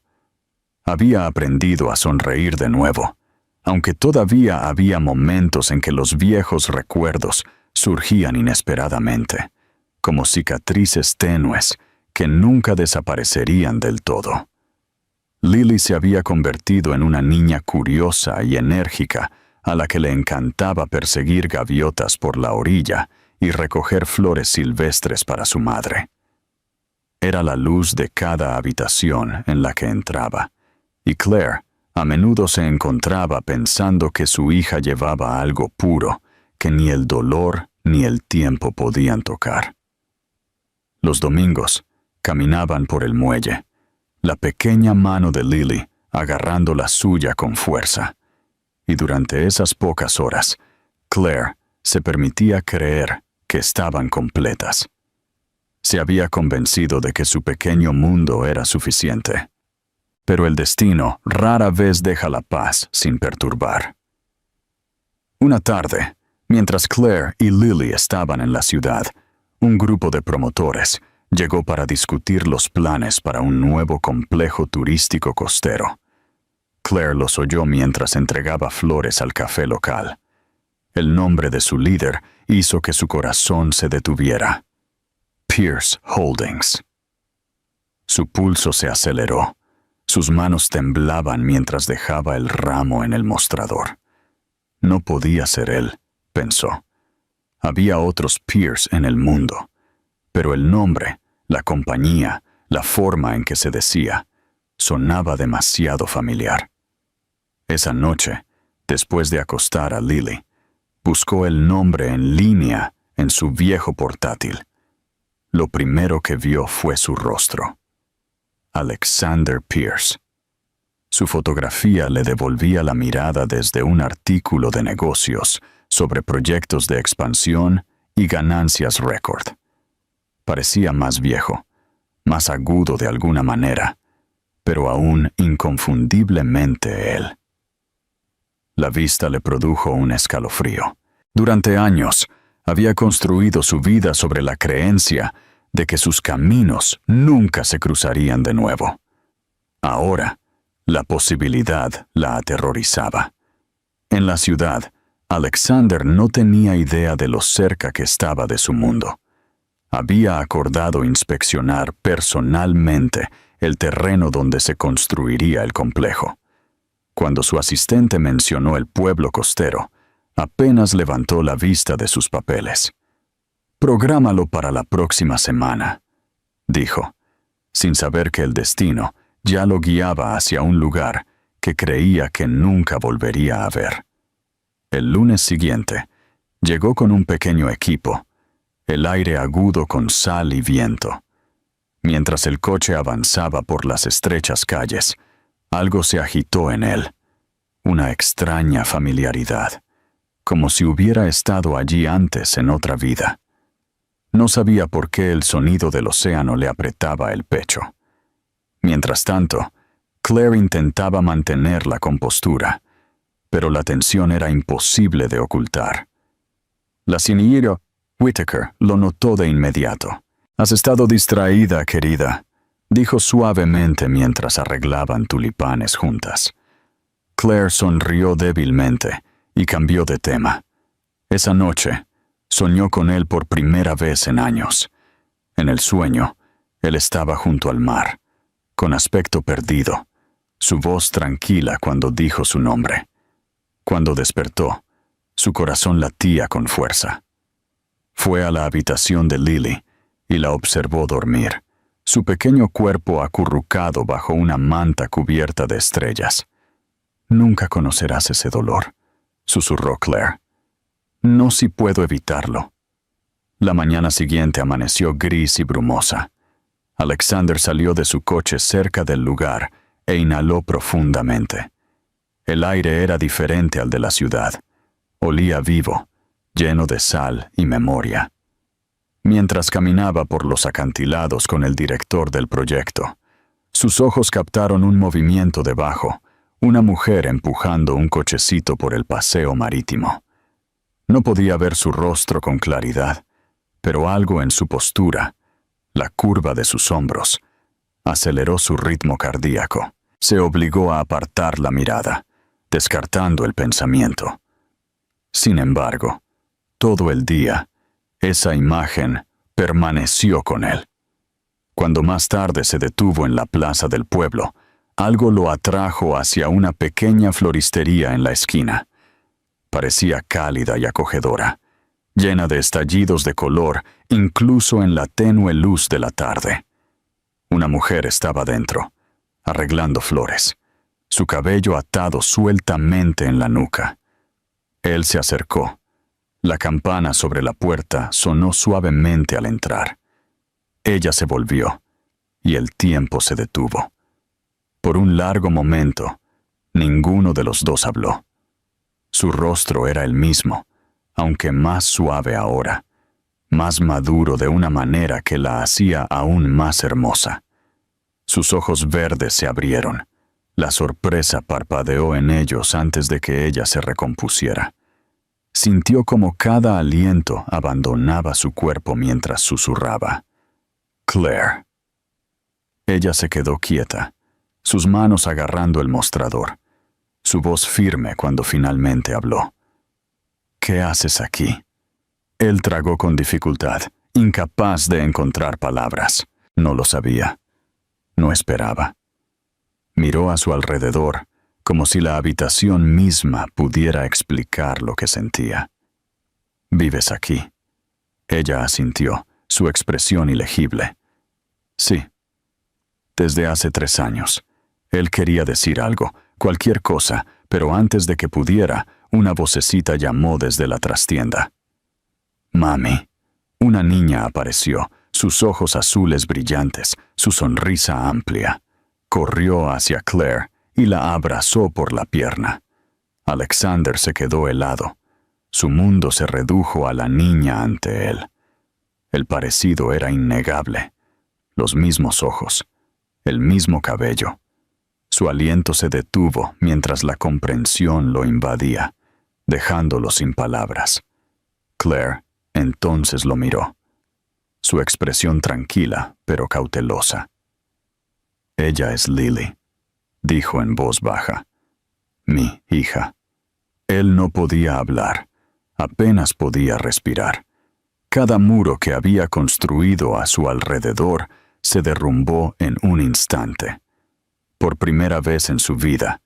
Speaker 1: Había aprendido a sonreír de nuevo, aunque todavía había momentos en que los viejos recuerdos surgían inesperadamente, como cicatrices tenues que nunca desaparecerían del todo. Lily se había convertido en una niña curiosa y enérgica a la que le encantaba perseguir gaviotas por la orilla y recoger flores silvestres para su madre. Era la luz de cada habitación en la que entraba, y Claire a menudo se encontraba pensando que su hija llevaba algo puro que ni el dolor ni el tiempo podían tocar. Los domingos caminaban por el muelle, la pequeña mano de Lily agarrando la suya con fuerza, y durante esas pocas horas, Claire se permitía creer que estaban completas. Se había convencido de que su pequeño mundo era suficiente. Pero el destino rara vez deja la paz sin perturbar. Una tarde, mientras Claire y Lily estaban en la ciudad, un grupo de promotores llegó para discutir los planes para un nuevo complejo turístico costero. Claire los oyó mientras entregaba flores al café local. El nombre de su líder hizo que su corazón se detuviera. Pierce Holdings. Su pulso se aceleró. Sus manos temblaban mientras dejaba el ramo en el mostrador. No podía ser él, pensó. Había otros Pierce en el mundo, pero el nombre, la compañía, la forma en que se decía, sonaba demasiado familiar. Esa noche, después de acostar a Lily, buscó el nombre en línea en su viejo portátil. Lo primero que vio fue su rostro. Alexander Pierce. Su fotografía le devolvía la mirada desde un artículo de negocios sobre proyectos de expansión y ganancias récord. Parecía más viejo, más agudo de alguna manera, pero aún inconfundiblemente él. La vista le produjo un escalofrío. Durante años, había construido su vida sobre la creencia de que sus caminos nunca se cruzarían de nuevo. Ahora, la posibilidad la aterrorizaba. En la ciudad, Alexander no tenía idea de lo cerca que estaba de su mundo. Había acordado inspeccionar personalmente el terreno donde se construiría el complejo. Cuando su asistente mencionó el pueblo costero, apenas levantó la vista de sus papeles. «Prográmalo para la próxima semana», dijo, sin saber que el destino ya lo guiaba hacia un lugar que creía que nunca volvería a ver. El lunes siguiente, llegó con un pequeño equipo, el aire agudo con sal y viento. Mientras el coche avanzaba por las estrechas calles, algo se agitó en él, una extraña familiaridad, como si hubiera estado allí antes en otra vida. No sabía por qué el sonido del océano le apretaba el pecho. Mientras tanto, Claire intentaba mantener la compostura, pero la tensión era imposible de ocultar. La señora Whittaker lo notó de inmediato. «Has estado distraída, querida», dijo suavemente mientras arreglaban tulipanes juntas. Claire sonrió débilmente y cambió de tema. Esa noche, soñó con él por primera vez en años. En el sueño, él estaba junto al mar, con aspecto perdido, su voz tranquila cuando dijo su nombre. Cuando despertó, su corazón latía con fuerza. Fue a la habitación de Lily y la observó dormir, su pequeño cuerpo acurrucado bajo una manta cubierta de estrellas. «Nunca conocerás ese dolor», susurró Claire. «No si puedo evitarlo». La mañana siguiente amaneció gris y brumosa. Alexander salió de su coche cerca del lugar e inhaló profundamente. El aire era diferente al de la ciudad. Olía vivo, lleno de sal y memoria. Mientras caminaba por los acantilados con el director del proyecto, sus ojos captaron un movimiento debajo, una mujer empujando un cochecito por el paseo marítimo. No podía ver su rostro con claridad, pero algo en su postura, la curva de sus hombros, aceleró su ritmo cardíaco. Se obligó a apartar la mirada, descartando el pensamiento. Sin embargo, todo el día, esa imagen permaneció con él. Cuando más tarde se detuvo en la plaza del pueblo, algo lo atrajo hacia una pequeña floristería en la esquina. Parecía cálida y acogedora, llena de estallidos de color incluso en la tenue luz de la tarde. Una mujer estaba dentro, arreglando flores, su cabello atado sueltamente en la nuca. Él se acercó. La campana sobre la puerta sonó suavemente al entrar. Ella se volvió, y el tiempo se detuvo. Por un largo momento, ninguno de los dos habló. Su rostro era el mismo, aunque más suave ahora, más maduro de una manera que la hacía aún más hermosa. Sus ojos verdes se abrieron. La sorpresa parpadeó en ellos antes de que ella se recompusiera. Sintió como cada aliento abandonaba su cuerpo mientras susurraba. «Claire». Ella se quedó quieta, sus manos agarrando el mostrador, su voz firme cuando finalmente habló. «¿Qué haces aquí?» Él tragó con dificultad, incapaz de encontrar palabras. No lo sabía. No esperaba. Miró a su alrededor, como si la habitación misma pudiera explicar lo que sentía. «¿Vives aquí?». Ella asintió, su expresión ilegible. Sí. Desde hace 3 años. Él quería decir algo, cualquier cosa, pero antes de que pudiera, una vocecita llamó desde la trastienda. «Mami». Una niña apareció, sus ojos azules brillantes, su sonrisa amplia. Corrió hacia Claire y la abrazó por la pierna. Alexander se quedó helado. Su mundo se redujo a la niña ante él. El parecido era innegable. Los mismos ojos, el mismo cabello. Su aliento se detuvo mientras la comprensión lo invadía, dejándolo sin palabras. Claire entonces lo miró. Su expresión tranquila, pero cautelosa. «Ella es Lily», dijo en voz baja. «Mi hija». Él no podía hablar, apenas podía respirar. Cada muro que había construido a su alrededor se derrumbó en un instante. Por primera vez en su vida,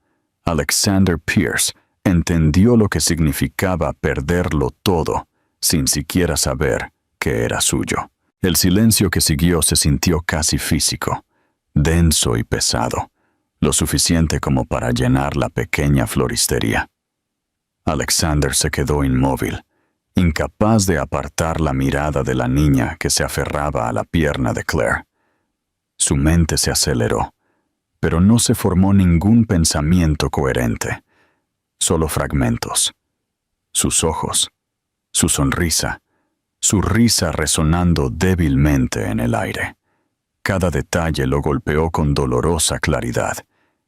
Speaker 1: Alexander Pierce entendió lo que significaba perderlo todo sin siquiera saber que era suyo. El silencio que siguió se sintió casi físico, denso y pesado, lo suficiente como para llenar la pequeña floristería. Alexander se quedó inmóvil, incapaz de apartar la mirada de la niña que se aferraba a la pierna de Claire. Su mente se aceleró, pero no se formó ningún pensamiento coherente, solo fragmentos. Sus ojos, su sonrisa, su risa resonando débilmente en el aire. Cada detalle lo golpeó con dolorosa claridad,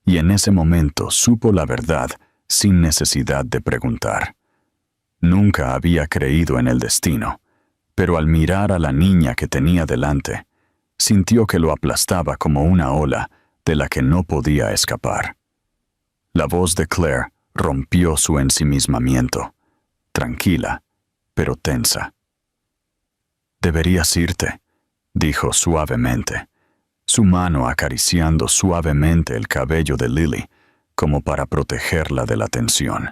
Speaker 1: y en ese momento supo la verdad sin necesidad de preguntar. Nunca había creído en el destino, pero al mirar a la niña que tenía delante, sintió que lo aplastaba como una ola de la que no podía escapar. La voz de Claire rompió su ensimismamiento, tranquila, pero tensa. «Deberías irte», dijo suavemente, su mano acariciando suavemente el cabello de Lily, como para protegerla de la tensión.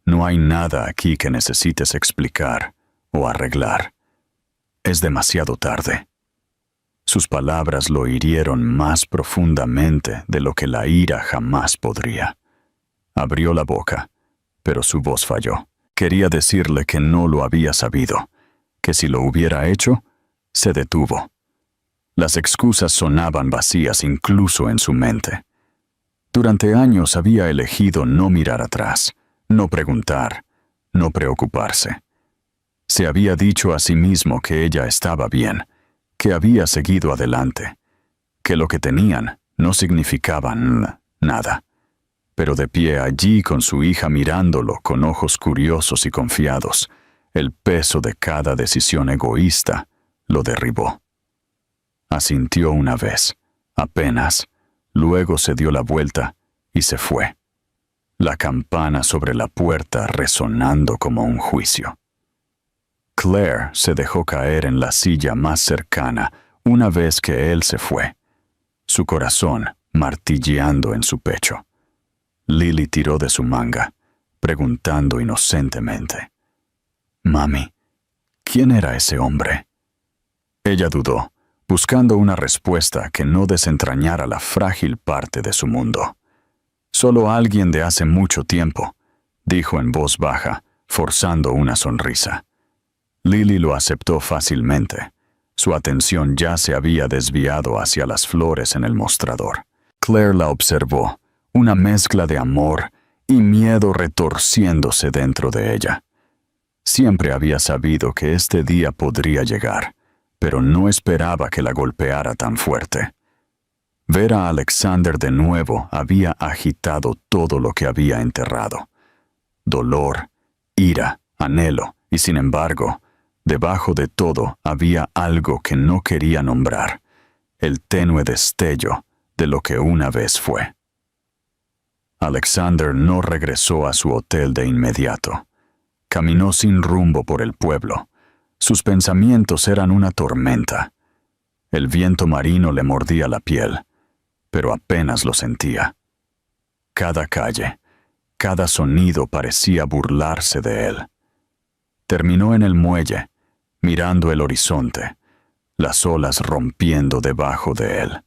Speaker 1: «No hay nada aquí que necesites explicar o arreglar. Es demasiado tarde». Sus palabras lo hirieron más profundamente de lo que la ira jamás podría. Abrió la boca, pero su voz falló. Quería decirle que no lo había sabido, que si lo hubiera hecho, se detuvo. Las excusas sonaban vacías incluso en su mente. Durante años había elegido no mirar atrás, no preguntar, no preocuparse. Se había dicho a sí mismo que ella estaba bien, que había seguido adelante, que lo que tenían no significaba nada. Pero de pie allí con su hija mirándolo con ojos curiosos y confiados, el peso de cada decisión egoísta lo derribó. Asintió una vez, apenas, luego se dio la vuelta y se fue. La campana sobre la puerta resonando como un juicio. Claire se dejó caer en la silla más cercana una vez que él se fue, su corazón martilleando en su pecho. Lily tiró de su manga, preguntando inocentemente: «Mami, ¿quién era ese hombre?» Ella dudó, buscando una respuesta que no desentrañara la frágil parte de su mundo. «Solo alguien de hace mucho tiempo», dijo en voz baja, forzando una sonrisa. Lily lo aceptó fácilmente. Su atención ya se había desviado hacia las flores en el mostrador. Claire la observó, una mezcla de amor y miedo retorciéndose dentro de ella. Siempre había sabido que este día podría llegar, pero no esperaba que la golpeara tan fuerte. Ver a Alexander de nuevo había agitado todo lo que había enterrado. Dolor, ira, anhelo, y sin embargo, debajo de todo había algo que no quería nombrar, el tenue destello de lo que una vez fue. Alexander no regresó a su hotel de inmediato. Caminó sin rumbo por el pueblo. Sus pensamientos eran una tormenta. El viento marino le mordía la piel, pero apenas lo sentía. Cada calle, cada sonido parecía burlarse de él. Terminó en el muelle, mirando el horizonte, las olas rompiendo debajo de él.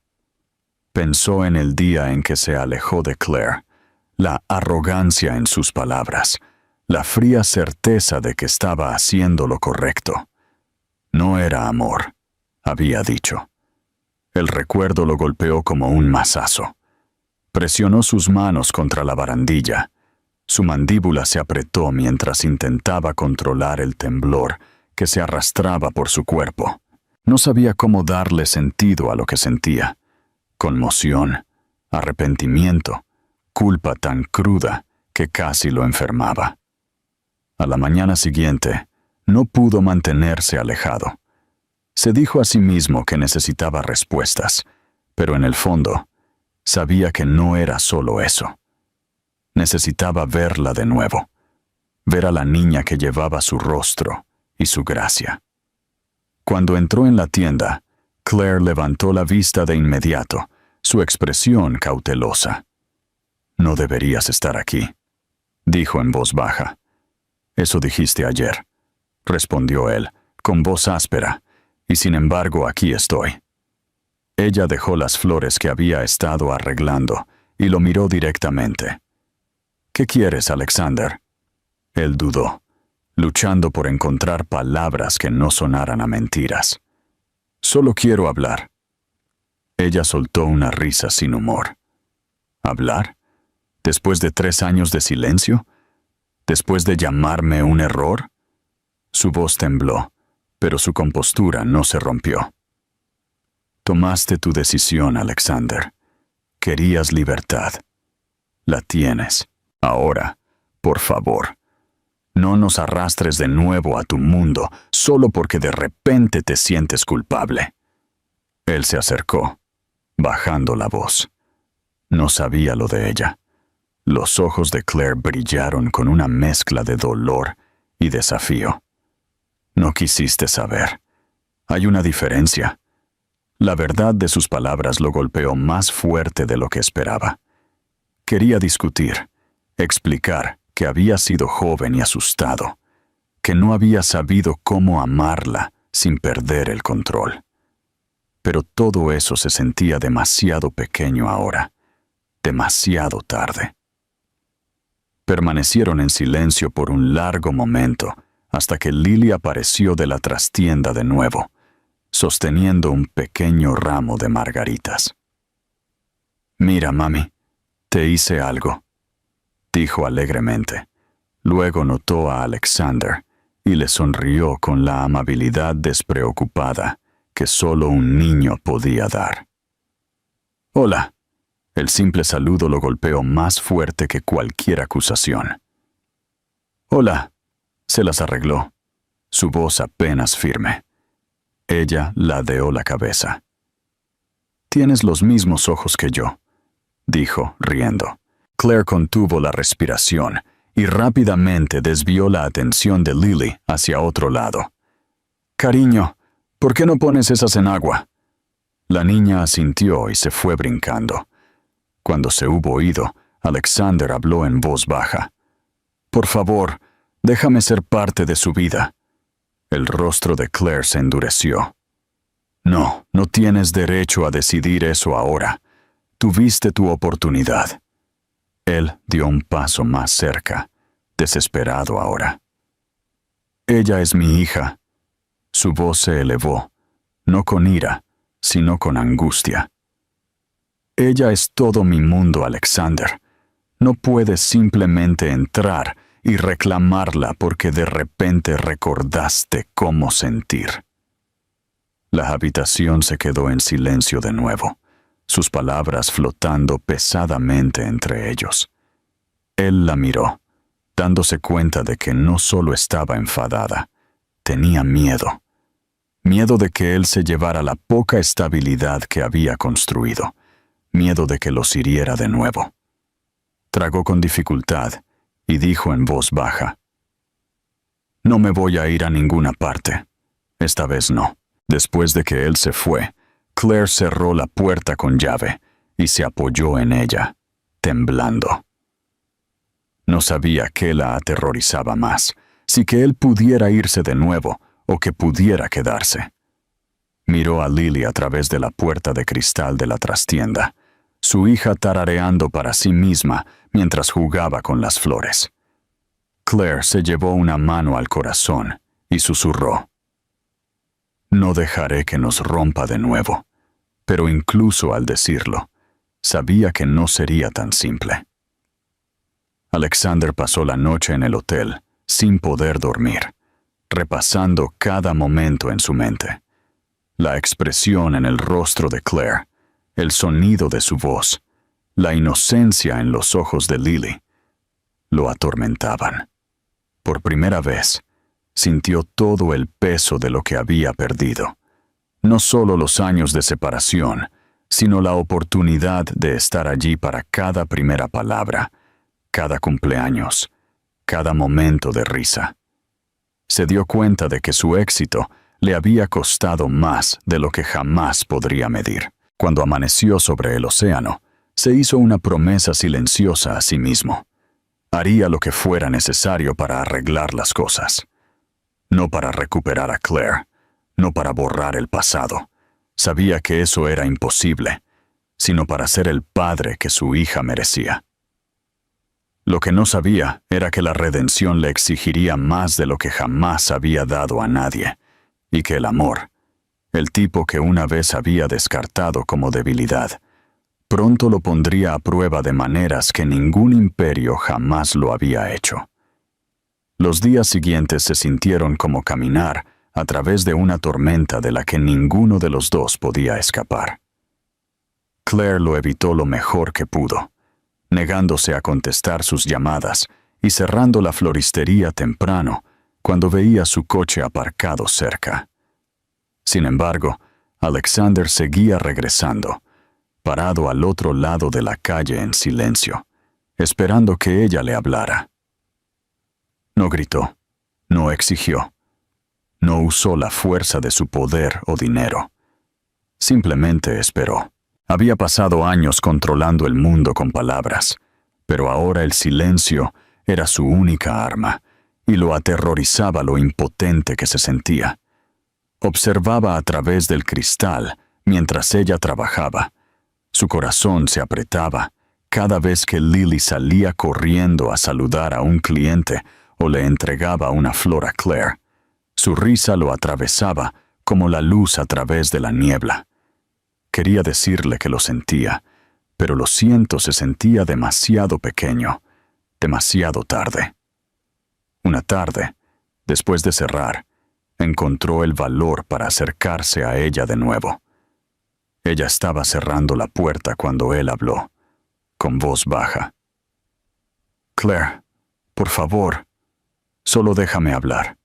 Speaker 1: Pensó en el día en que se alejó de Claire, la arrogancia en sus palabras, la fría certeza de que estaba haciendo lo correcto. No era amor, había dicho. El recuerdo lo golpeó como un mazazo. Presionó sus manos contra la barandilla. Su mandíbula se apretó mientras intentaba controlar el temblor que se arrastraba por su cuerpo. No sabía cómo darle sentido a lo que sentía. Conmoción, arrepentimiento, culpa tan cruda que casi lo enfermaba. A la mañana siguiente, no pudo mantenerse alejado. Se dijo a sí mismo que necesitaba respuestas, pero en el fondo, sabía que no era solo eso. Necesitaba verla de nuevo, ver a la niña que llevaba su rostro y su gracia. Cuando entró en la tienda, Claire levantó la vista de inmediato, su expresión cautelosa. «No deberías estar aquí», dijo en voz baja. «Eso dijiste ayer», respondió él, con voz áspera, «y sin embargo aquí estoy». Ella dejó las flores que había estado arreglando y lo miró directamente. «¿Qué quieres, Alexander?» Él dudó, luchando por encontrar palabras que no sonaran a mentiras. «Solo quiero hablar». Ella soltó una risa sin humor. ¿Hablar? ¿Después de 3 años de silencio? ¿Después de llamarme un error? Su voz tembló, pero su compostura no se rompió. Tomaste tu decisión, Alexander. Querías libertad. La tienes. Ahora, por favor, no nos arrastres de nuevo a tu mundo solo porque de repente te sientes culpable. Él se acercó, bajando la voz. No sabía lo de ella. Los ojos de Claire brillaron con una mezcla de dolor y desafío. No quisiste saber. Hay una diferencia. La verdad de sus palabras lo golpeó más fuerte de lo que esperaba. Quería discutir, explicar que había sido joven y asustado, que no había sabido cómo amarla sin perder el control. Pero todo eso se sentía demasiado pequeño ahora, demasiado tarde. Permanecieron en silencio por un largo momento, hasta que Lily apareció de la trastienda de nuevo, sosteniendo un pequeño ramo de margaritas. «Mira, mami, te hice algo», dijo alegremente. Luego notó a Alexander y le sonrió con la amabilidad despreocupada que solo un niño podía dar. «Hola». El simple saludo lo golpeó más fuerte que cualquier acusación. «Hola», se las arregló, su voz apenas firme. Ella ladeó la cabeza. «Tienes los mismos ojos que yo», dijo, riendo. Claire contuvo la respiración y rápidamente desvió la atención de Lily hacia otro lado. «Cariño, ¿por qué no pones esas en agua?» La niña asintió y se fue brincando. Cuando se hubo ido, Alexander habló en voz baja. «Por favor, déjame ser parte de su vida». El rostro de Claire se endureció. «No, no tienes derecho a decidir eso ahora. Tuviste tu oportunidad». Él dio un paso más cerca, desesperado ahora. «Ella es mi hija». Su voz se elevó, no con ira, sino con angustia. «Ella es todo mi mundo, Alexander. No puedes simplemente entrar y reclamarla porque de repente recordaste cómo sentir». La habitación se quedó en silencio de nuevo, sus palabras flotando pesadamente entre ellos. Él la miró, dándose cuenta de que no solo estaba enfadada, tenía miedo. Miedo de que él se llevara la poca estabilidad que había construido. Miedo de que los hiriera de nuevo. Tragó con dificultad y dijo en voz baja: «No me voy a ir a ninguna parte. Esta vez no». Después de que él se fue, Claire cerró la puerta con llave y se apoyó en ella, temblando. No sabía qué la aterrorizaba más, si que él pudiera irse de nuevo o que pudiera quedarse. Miró a Lily a través de la puerta de cristal de la trastienda, su hija tarareando para sí misma mientras jugaba con las flores. Claire se llevó una mano al corazón y susurró: «No dejaré que nos rompa de nuevo», pero incluso al decirlo, sabía que no sería tan simple. Alexander pasó la noche en el hotel, sin poder dormir, repasando cada momento en su mente. La expresión en el rostro de Claire, el sonido de su voz, la inocencia en los ojos de Lily, lo atormentaban. Por primera vez, sintió todo el peso de lo que había perdido. No solo los años de separación, sino la oportunidad de estar allí para cada primera palabra, cada cumpleaños, cada momento de risa. Se dio cuenta de que su éxito le había costado más de lo que jamás podría medir. Cuando amaneció sobre el océano, se hizo una promesa silenciosa a sí mismo. Haría lo que fuera necesario para arreglar las cosas. No para recuperar a Claire, no para borrar el pasado. Sabía que eso era imposible, sino para ser el padre que su hija merecía. Lo que no sabía era que la redención le exigiría más de lo que jamás había dado a nadie, y que el amor, el tipo que una vez había descartado como debilidad, pronto lo pondría a prueba de maneras que ningún imperio jamás lo había hecho. Los días siguientes se sintieron como caminar a través de una tormenta de la que ninguno de los dos podía escapar. Claire lo evitó lo mejor que pudo, negándose a contestar sus llamadas y cerrando la floristería temprano cuando veía su coche aparcado cerca. Sin embargo, Alexander seguía regresando, parado al otro lado de la calle en silencio, esperando que ella le hablara. No gritó, no exigió, no usó la fuerza de su poder o dinero. Simplemente esperó. Había pasado años controlando el mundo con palabras, pero ahora el silencio era su única arma, y lo aterrorizaba lo impotente que se sentía. Observaba a través del cristal mientras ella trabajaba. Su corazón se apretaba cada vez que Lily salía corriendo a saludar a un cliente o le entregaba una flor a Claire. Su risa lo atravesaba como la luz a través de la niebla. Quería decirle que lo sentía, pero lo siento se sentía demasiado pequeño, demasiado tarde. Una tarde, después de cerrar, encontró el valor para acercarse a ella de nuevo. Ella estaba cerrando la puerta cuando él habló, con voz baja. «Claire, por favor, solo déjame hablar».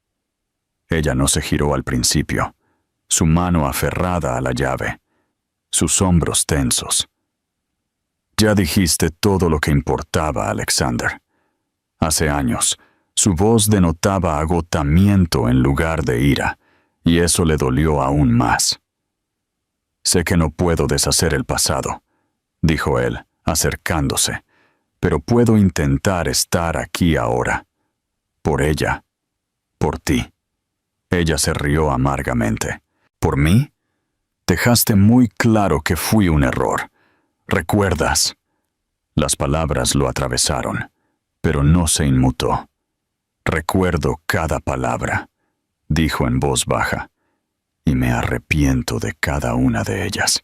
Speaker 1: Ella no se giró al principio, su mano aferrada a la llave, sus hombros tensos. «Ya dijiste todo lo que importaba, Alexander». Hace años, su voz denotaba agotamiento en lugar de ira, y eso le dolió aún más. «Sé que no puedo deshacer el pasado», dijo él, acercándose, «pero puedo intentar estar aquí ahora. Por ella, por ti». Ella se rió amargamente. «¿Por mí? Dejaste muy claro que fui un error. ¿Recuerdas?» Las palabras lo atravesaron, pero no se inmutó. «Recuerdo cada palabra», dijo en voz baja, «y me arrepiento de cada una de ellas».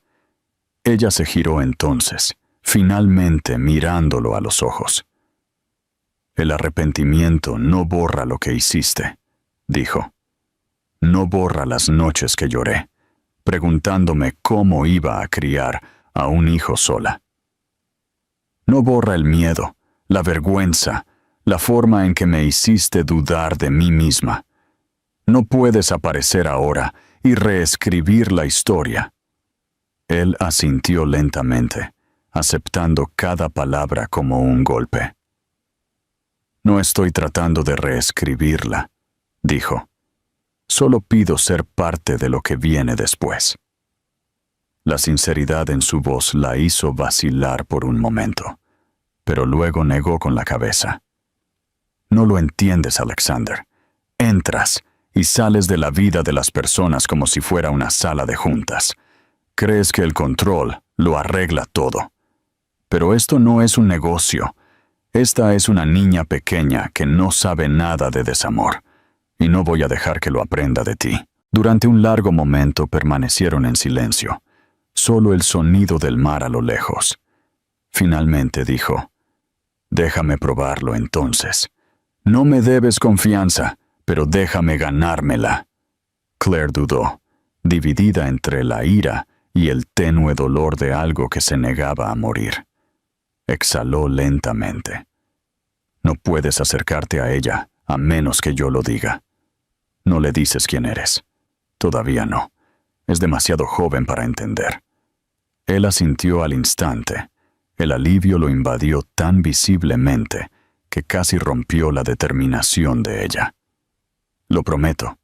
Speaker 1: Ella se giró entonces, finalmente mirándolo a los ojos. «El arrepentimiento no borra lo que hiciste», dijo. «No borra las noches que lloré, preguntándome cómo iba a criar a un hijo sola. No borra el miedo, la vergüenza, la forma en que me hiciste dudar de mí misma. No puedes aparecer ahora y reescribir la historia». Él asintió lentamente, aceptando cada palabra como un golpe. «No estoy tratando de reescribirla», dijo. «Solo pido ser parte de lo que viene después». La sinceridad en su voz la hizo vacilar por un momento, pero luego negó con la cabeza. «No lo entiendes, Alexander. Entras y sales de la vida de las personas como si fuera una sala de juntas. Crees que el control lo arregla todo. Pero esto no es un negocio. Esta es una niña pequeña que no sabe nada de desamor, y no voy a dejar que lo aprenda de ti. Durante un largo momento permanecieron en silencio, solo el sonido del mar a lo lejos. Finalmente dijo, «Déjame probarlo entonces. No me debes confianza, pero déjame ganármela». Claire dudó, dividida entre la ira y el tenue dolor de algo que se negaba a morir. Exhaló lentamente. «No puedes acercarte a ella, a menos que yo lo diga. No le dices quién eres. Todavía no. Es demasiado joven para entender». Él asintió al instante. El alivio lo invadió tan visiblemente que casi rompió la determinación de ella. «Lo prometo»,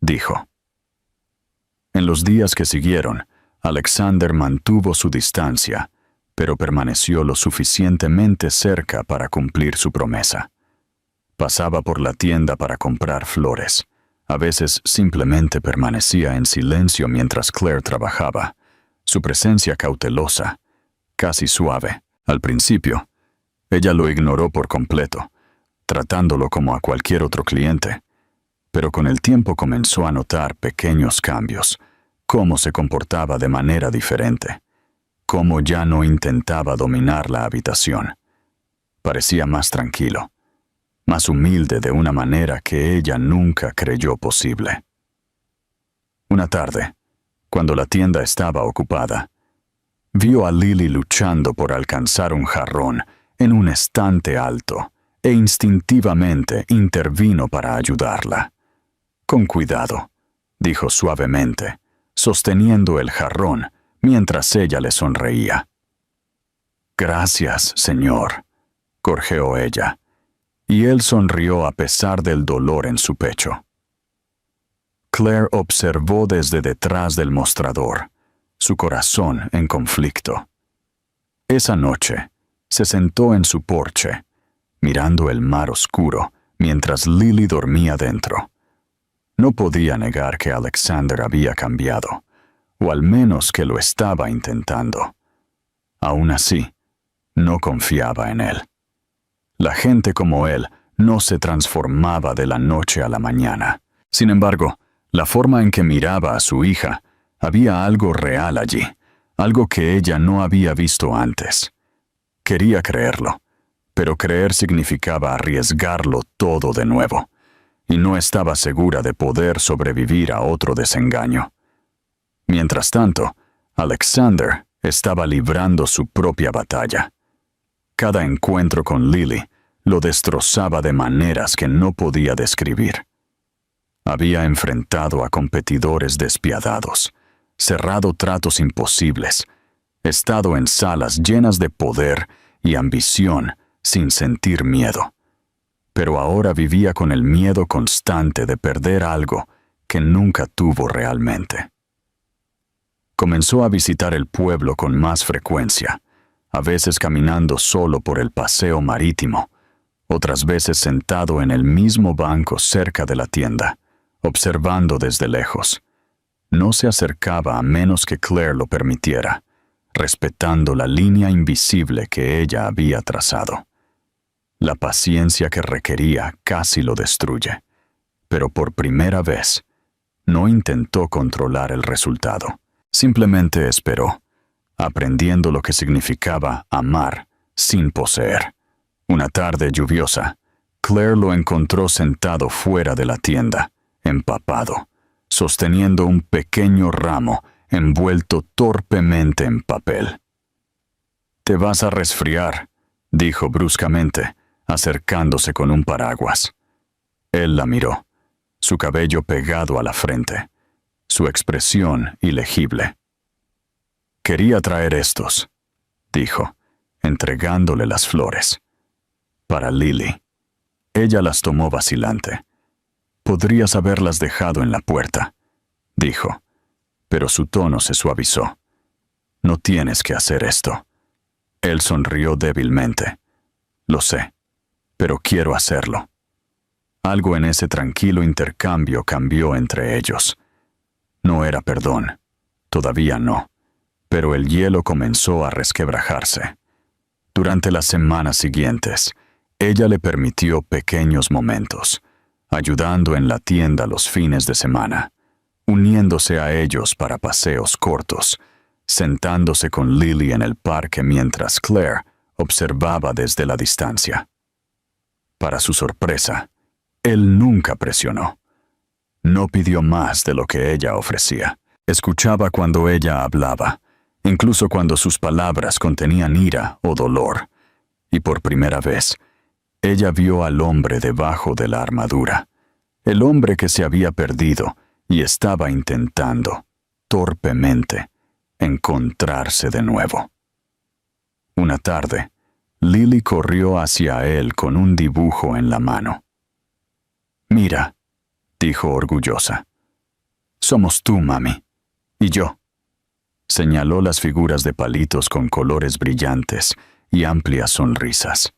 Speaker 1: dijo. En los días que siguieron, Alexander mantuvo su distancia, pero permaneció lo suficientemente cerca para cumplir su promesa. Pasaba por la tienda para comprar flores. A veces simplemente permanecía en silencio mientras Claire trabajaba, su presencia cautelosa, casi suave. Al principio, ella lo ignoró por completo, tratándolo como a cualquier otro cliente. Pero con el tiempo comenzó a notar pequeños cambios, cómo se comportaba de manera diferente, cómo ya no intentaba dominar la habitación. Parecía más tranquilo, más humilde de una manera que ella nunca creyó posible. Una tarde, cuando la tienda estaba ocupada, vio a Lily luchando por alcanzar un jarrón en un estante alto e instintivamente intervino para ayudarla. «Con cuidado», dijo suavemente, sosteniendo el jarrón mientras ella le sonreía. «Gracias, señor», gorjeó ella, y él sonrió a pesar del dolor en su pecho. Claire observó desde detrás del mostrador, su corazón en conflicto. Esa noche, se sentó en su porche, mirando el mar oscuro mientras Lily dormía dentro. No podía negar que Alexander había cambiado, o al menos que lo estaba intentando. Aún así, no confiaba en él. La gente como él no se transformaba de la noche a la mañana. Sin embargo, la forma en que miraba a su hija, había algo real allí, algo que ella no había visto antes. Quería creerlo, pero creer significaba arriesgarlo todo de nuevo, y no estaba segura de poder sobrevivir a otro desengaño. Mientras tanto, Alexander estaba librando su propia batalla. Cada encuentro con Lily lo destrozaba de maneras que no podía describir. Había enfrentado a competidores despiadados, cerrado tratos imposibles, estado en salas llenas de poder y ambición sin sentir miedo. Pero ahora vivía con el miedo constante de perder algo que nunca tuvo realmente. Comenzó a visitar el pueblo con más frecuencia, a veces caminando solo por el paseo marítimo, otras veces sentado en el mismo banco cerca de la tienda, observando desde lejos. No se acercaba a menos que Claire lo permitiera, respetando la línea invisible que ella había trazado. La paciencia que requería casi lo destruye, pero por primera vez no intentó controlar el resultado. Simplemente esperó, aprendiendo lo que significaba amar sin poseer. Una tarde lluviosa, Claire lo encontró sentado fuera de la tienda, empapado, sosteniendo un pequeño ramo envuelto torpemente en papel. «Te vas a resfriar», dijo bruscamente, acercándose con un paraguas. Él la miró, su cabello pegado a la frente, su expresión ilegible. «Quería traer estos», dijo, entregándole las flores. «Para Lily». Ella las tomó vacilante. «Podrías haberlas dejado en la puerta», dijo, pero su tono se suavizó. «No tienes que hacer esto». Él sonrió débilmente. «Lo sé, pero quiero hacerlo». Algo en ese tranquilo intercambio cambió entre ellos. No era perdón, todavía no, pero el hielo comenzó a resquebrajarse. Durante las semanas siguientes, ella le permitió pequeños momentos, ayudando en la tienda los fines de semana, uniéndose a ellos para paseos cortos, sentándose con Lily en el parque mientras Claire observaba desde la distancia. Para su sorpresa, él nunca presionó. No pidió más de lo que ella ofrecía. Escuchaba cuando ella hablaba, incluso cuando sus palabras contenían ira o dolor. Y por primera vez, ella vio al hombre debajo de la armadura, el hombre que se había perdido y estaba intentando, torpemente, encontrarse de nuevo. Una tarde, Lily corrió hacia él con un dibujo en la mano. «Mira», dijo orgullosa. «Somos tú, mami. Y yo». Señaló las figuras de palitos con colores brillantes y amplias sonrisas.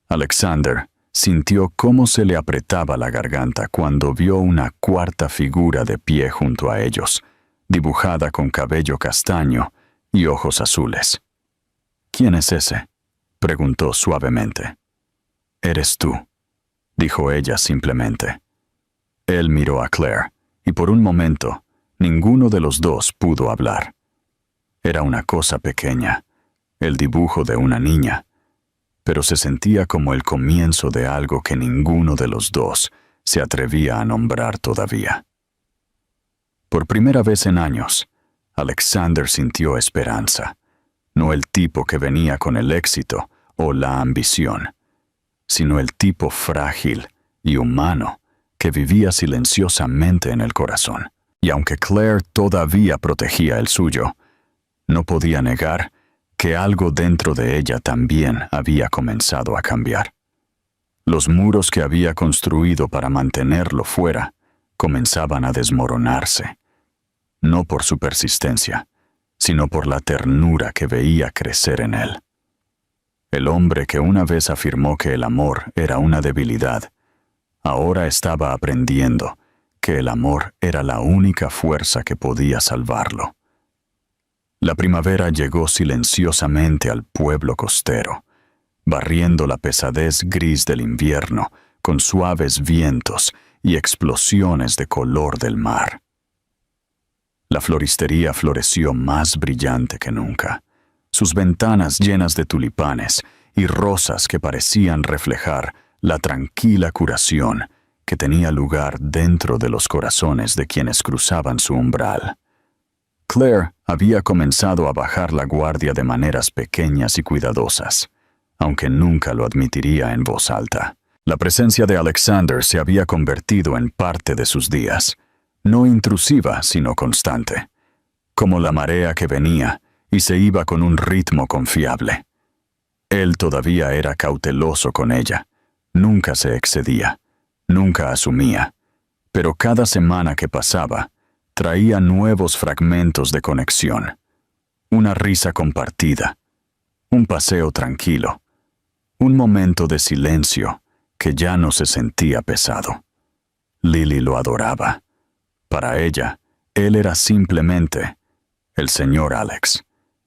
Speaker 1: Alexander sintió cómo se le apretaba la garganta cuando vio una cuarta figura de pie junto a ellos, dibujada con cabello castaño y ojos azules. «¿Quién es ese?», preguntó suavemente. «Eres tú», dijo ella simplemente. Él miró a Claire, y por un momento, ninguno de los dos pudo hablar. Era una cosa pequeña, el dibujo de una niña, pero se sentía como el comienzo de algo que ninguno de los dos se atrevía a nombrar todavía. Por primera vez en años, Alexander sintió esperanza, no el tipo que venía con el éxito o la ambición, sino el tipo frágil y humano que vivía silenciosamente en el corazón. Y aunque Claire todavía protegía el suyo, no podía negar que algo dentro de ella también había comenzado a cambiar. Los muros que había construido para mantenerlo fuera comenzaban a desmoronarse, no por su persistencia, sino por la ternura que veía crecer en él. El hombre que una vez afirmó que el amor era una debilidad, ahora estaba aprendiendo que el amor era la única fuerza que podía salvarlo. La primavera llegó silenciosamente al pueblo costero, barriendo la pesadez gris del invierno con suaves vientos y explosiones de color del mar. La floristería floreció más brillante que nunca, sus ventanas llenas de tulipanes y rosas que parecían reflejar la tranquila curación que tenía lugar dentro de los corazones de quienes cruzaban su umbral. Claire había comenzado a bajar la guardia de maneras pequeñas y cuidadosas, aunque nunca lo admitiría en voz alta. La presencia de Alexander se había convertido en parte de sus días, no intrusiva sino constante, como la marea que venía y se iba con un ritmo confiable. Él todavía era cauteloso con ella, nunca se excedía, nunca asumía, pero cada semana que pasaba traía nuevos fragmentos de conexión, una risa compartida, un paseo tranquilo, un momento de silencio que ya no se sentía pesado. Lily lo adoraba. Para ella, él era simplemente el señor Alex,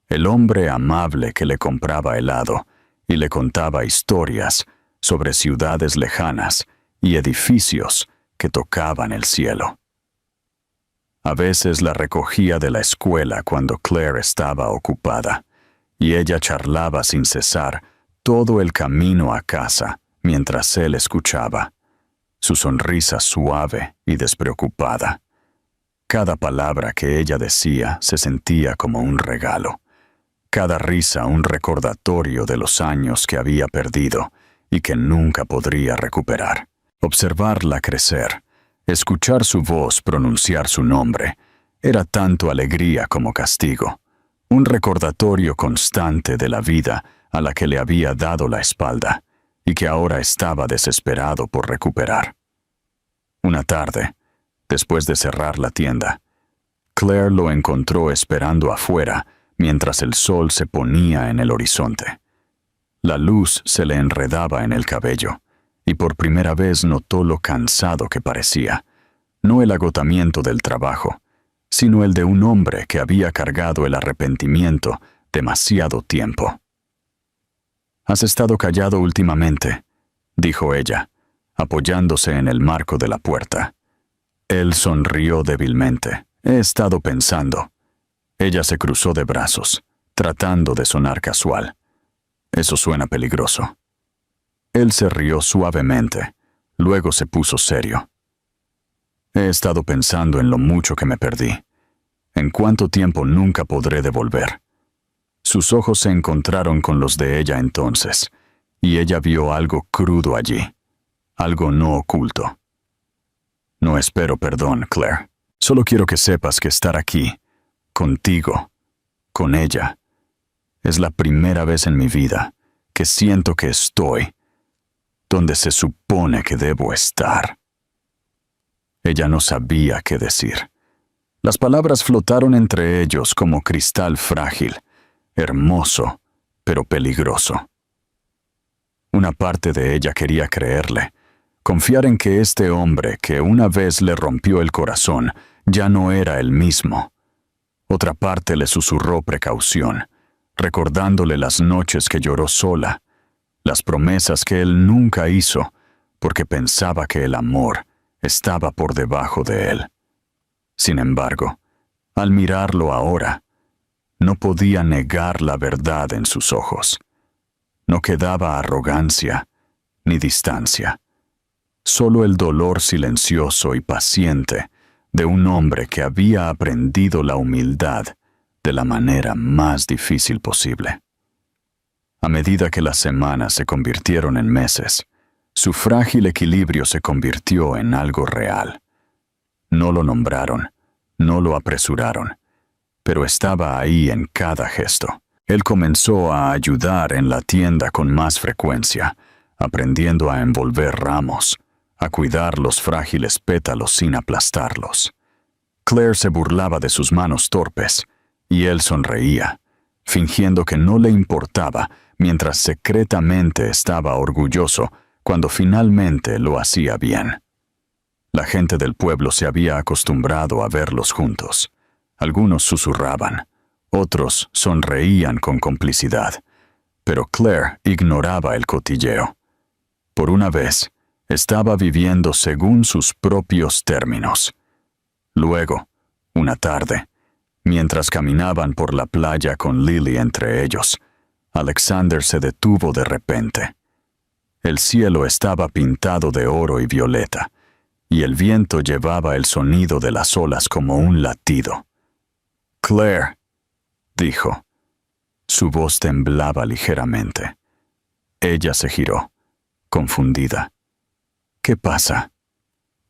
Speaker 1: el hombre amable que le compraba helado y le contaba historias sobre ciudades lejanas y edificios que tocaban el cielo. A veces la recogía de la escuela cuando Claire estaba ocupada, y ella charlaba sin cesar todo el camino a casa mientras él escuchaba, su sonrisa suave y despreocupada. Cada palabra que ella decía se sentía como un regalo, cada risa un recordatorio de los años que había perdido y que nunca podría recuperar. Observarla crecer, escuchar su voz pronunciar su nombre, era tanto alegría como castigo, un recordatorio constante de la vida a la que le había dado la espalda y que ahora estaba desesperado por recuperar. Una tarde, después de cerrar la tienda, Claire lo encontró esperando afuera mientras el sol se ponía en el horizonte. La luz se le enredaba en el cabello, y por primera vez notó lo cansado que parecía, no el agotamiento del trabajo, sino el de un hombre que había cargado el arrepentimiento demasiado tiempo. «Has estado callado últimamente», dijo ella, apoyándose en el marco de la puerta. Él sonrió débilmente. «He estado pensando». Ella se cruzó de brazos, tratando de sonar casual. «Eso suena peligroso». Él se rió suavemente, luego se puso serio. «He estado pensando en lo mucho que me perdí. En cuánto tiempo nunca podré devolver». Sus ojos se encontraron con los de ella entonces, y ella vio algo crudo allí, algo no oculto. «No espero perdón, Claire. Solo quiero que sepas que estar aquí, contigo, con ella, es la primera vez en mi vida que siento que estoy donde se supone que debo estar». Ella no sabía qué decir. Las palabras flotaron entre ellos como cristal frágil, hermoso, pero peligroso. Una parte de ella quería creerle, confiar en que este hombre que una vez le rompió el corazón ya no era el mismo. Otra parte le susurró precaución, recordándole las noches que lloró sola, las promesas que él nunca hizo, porque pensaba que el amor estaba por debajo de él. Sin embargo, al mirarlo ahora, no podía negar la verdad en sus ojos. No quedaba arrogancia ni distancia, solo el dolor silencioso y paciente de un hombre que había aprendido la humildad de la manera más difícil posible. A medida que las semanas se convirtieron en meses, su frágil equilibrio se convirtió en algo real. No lo nombraron, no lo apresuraron, pero estaba ahí en cada gesto. Él comenzó a ayudar en la tienda con más frecuencia, aprendiendo a envolver ramos, a cuidar los frágiles pétalos sin aplastarlos. Claire se burlaba de sus manos torpes, y él sonreía, fingiendo que no le importaba, mientras secretamente estaba orgulloso cuando finalmente lo hacía bien. La gente del pueblo se había acostumbrado a verlos juntos. Algunos susurraban, otros sonreían con complicidad, pero Claire ignoraba el cotilleo. Por una vez, estaba viviendo según sus propios términos. Luego, una tarde, mientras caminaban por la playa con Lily entre ellos, Alexander se detuvo de repente. El cielo estaba pintado de oro y violeta, y el viento llevaba el sonido de las olas como un latido. «Claire», dijo. Su voz temblaba ligeramente. Ella se giró, confundida. «¿Qué pasa?»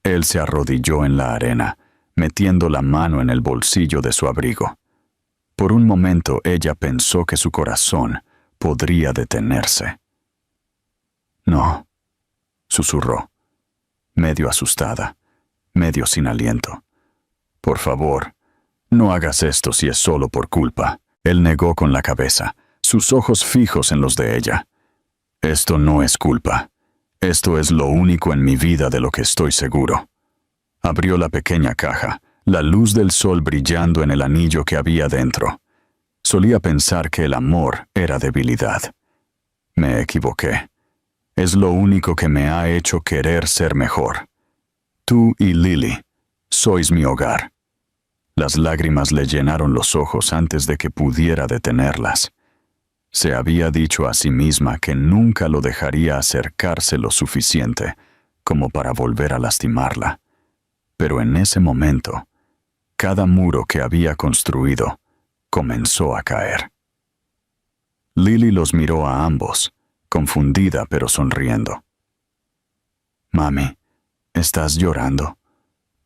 Speaker 1: Él se arrodilló en la arena, metiendo la mano en el bolsillo de su abrigo. Por un momento ella pensó que su corazón podría detenerse. «No», susurró, medio asustada, medio sin aliento. «Por favor, no hagas esto si es solo por culpa». Él negó con la cabeza, sus ojos fijos en los de ella. «Esto no es culpa. Esto es lo único en mi vida de lo que estoy seguro». Abrió la pequeña caja, la luz del sol brillando en el anillo que había dentro. Solía pensar que el amor era debilidad. Me equivoqué. Es lo único que me ha hecho querer ser mejor. Tú y Lily, sois mi hogar. Las lágrimas le llenaron los ojos antes de que pudiera detenerlas. Se había dicho a sí misma que nunca lo dejaría acercarse lo suficiente como para volver a lastimarla. Pero en ese momento, cada muro que había construido comenzó a caer. Lily los miró a ambos, confundida pero sonriendo. «Mami, ¿estás llorando?»,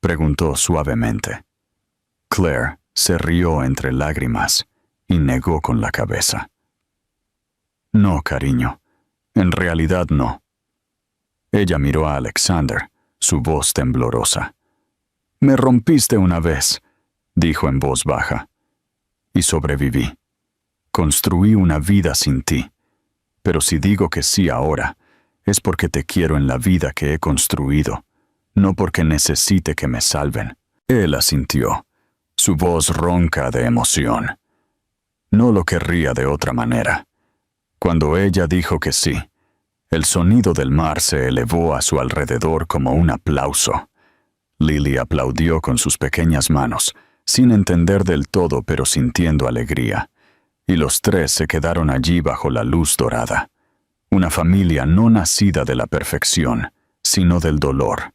Speaker 1: preguntó suavemente. Claire se rió entre lágrimas y negó con la cabeza. «No, cariño, en realidad no». Ella miró a Alexander, su voz temblorosa. «Me rompiste una vez», dijo en voz baja, «y sobreviví. Construí una vida sin ti. Pero si digo que sí ahora, es porque te quiero en la vida que he construido, no porque necesite que me salven. Él asintió, su voz ronca de emoción. No lo querría de otra manera. Cuando ella dijo que sí, el sonido del mar se elevó a su alrededor como un aplauso. Lily aplaudió con sus pequeñas manos, sin entender del todo pero sintiendo alegría, y los tres se quedaron allí bajo la luz dorada. Una familia no nacida de la perfección, sino del dolor,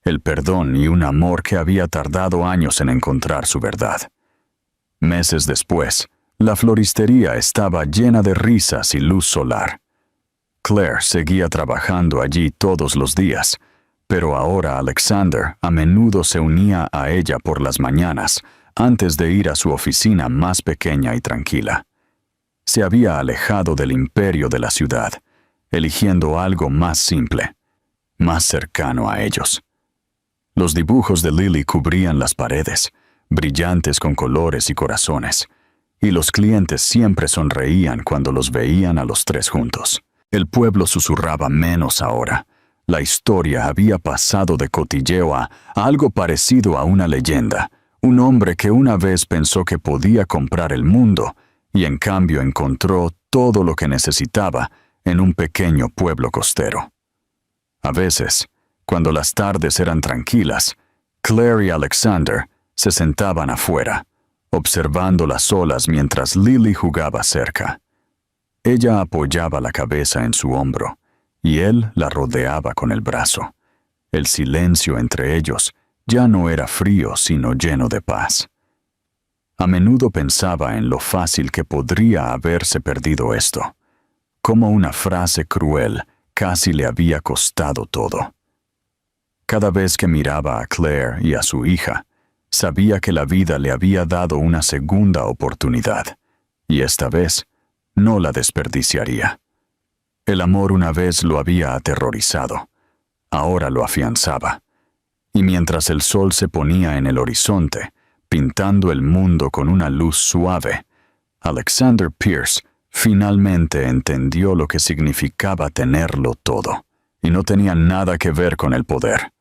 Speaker 1: el perdón y un amor que había tardado años en encontrar su verdad. Meses después, la floristería estaba llena de risas y luz solar. Claire seguía trabajando allí todos los días, pero ahora Alexander a menudo se unía a ella por las mañanas antes de ir a su oficina más pequeña y tranquila. Se había alejado del imperio de la ciudad, eligiendo algo más simple, más cercano a ellos. Los dibujos de Lily cubrían las paredes, brillantes con colores y corazones, y los clientes siempre sonreían cuando los veían a los tres juntos. El pueblo susurraba menos ahora. La historia había pasado de cotilleo a algo parecido a una leyenda, un hombre que una vez pensó que podía comprar el mundo y en cambio encontró todo lo que necesitaba en un pequeño pueblo costero. A veces, cuando las tardes eran tranquilas, Claire y Alexander se sentaban afuera, observando las olas mientras Lily jugaba cerca. Ella apoyaba la cabeza en su hombro, y él la rodeaba con el brazo. El silencio entre ellos ya no era frío, sino lleno de paz. A menudo pensaba en lo fácil que podría haberse perdido esto, cómo una frase cruel casi le había costado todo. Cada vez que miraba a Claire y a su hija, sabía que la vida le había dado una segunda oportunidad, y esta vez no la desperdiciaría. El amor una vez lo había aterrorizado, ahora lo afianzaba, y mientras el sol se ponía en el horizonte, pintando el mundo con una luz suave, Alexander Pierce finalmente entendió lo que significaba tenerlo todo, y no tenía nada que ver con el poder.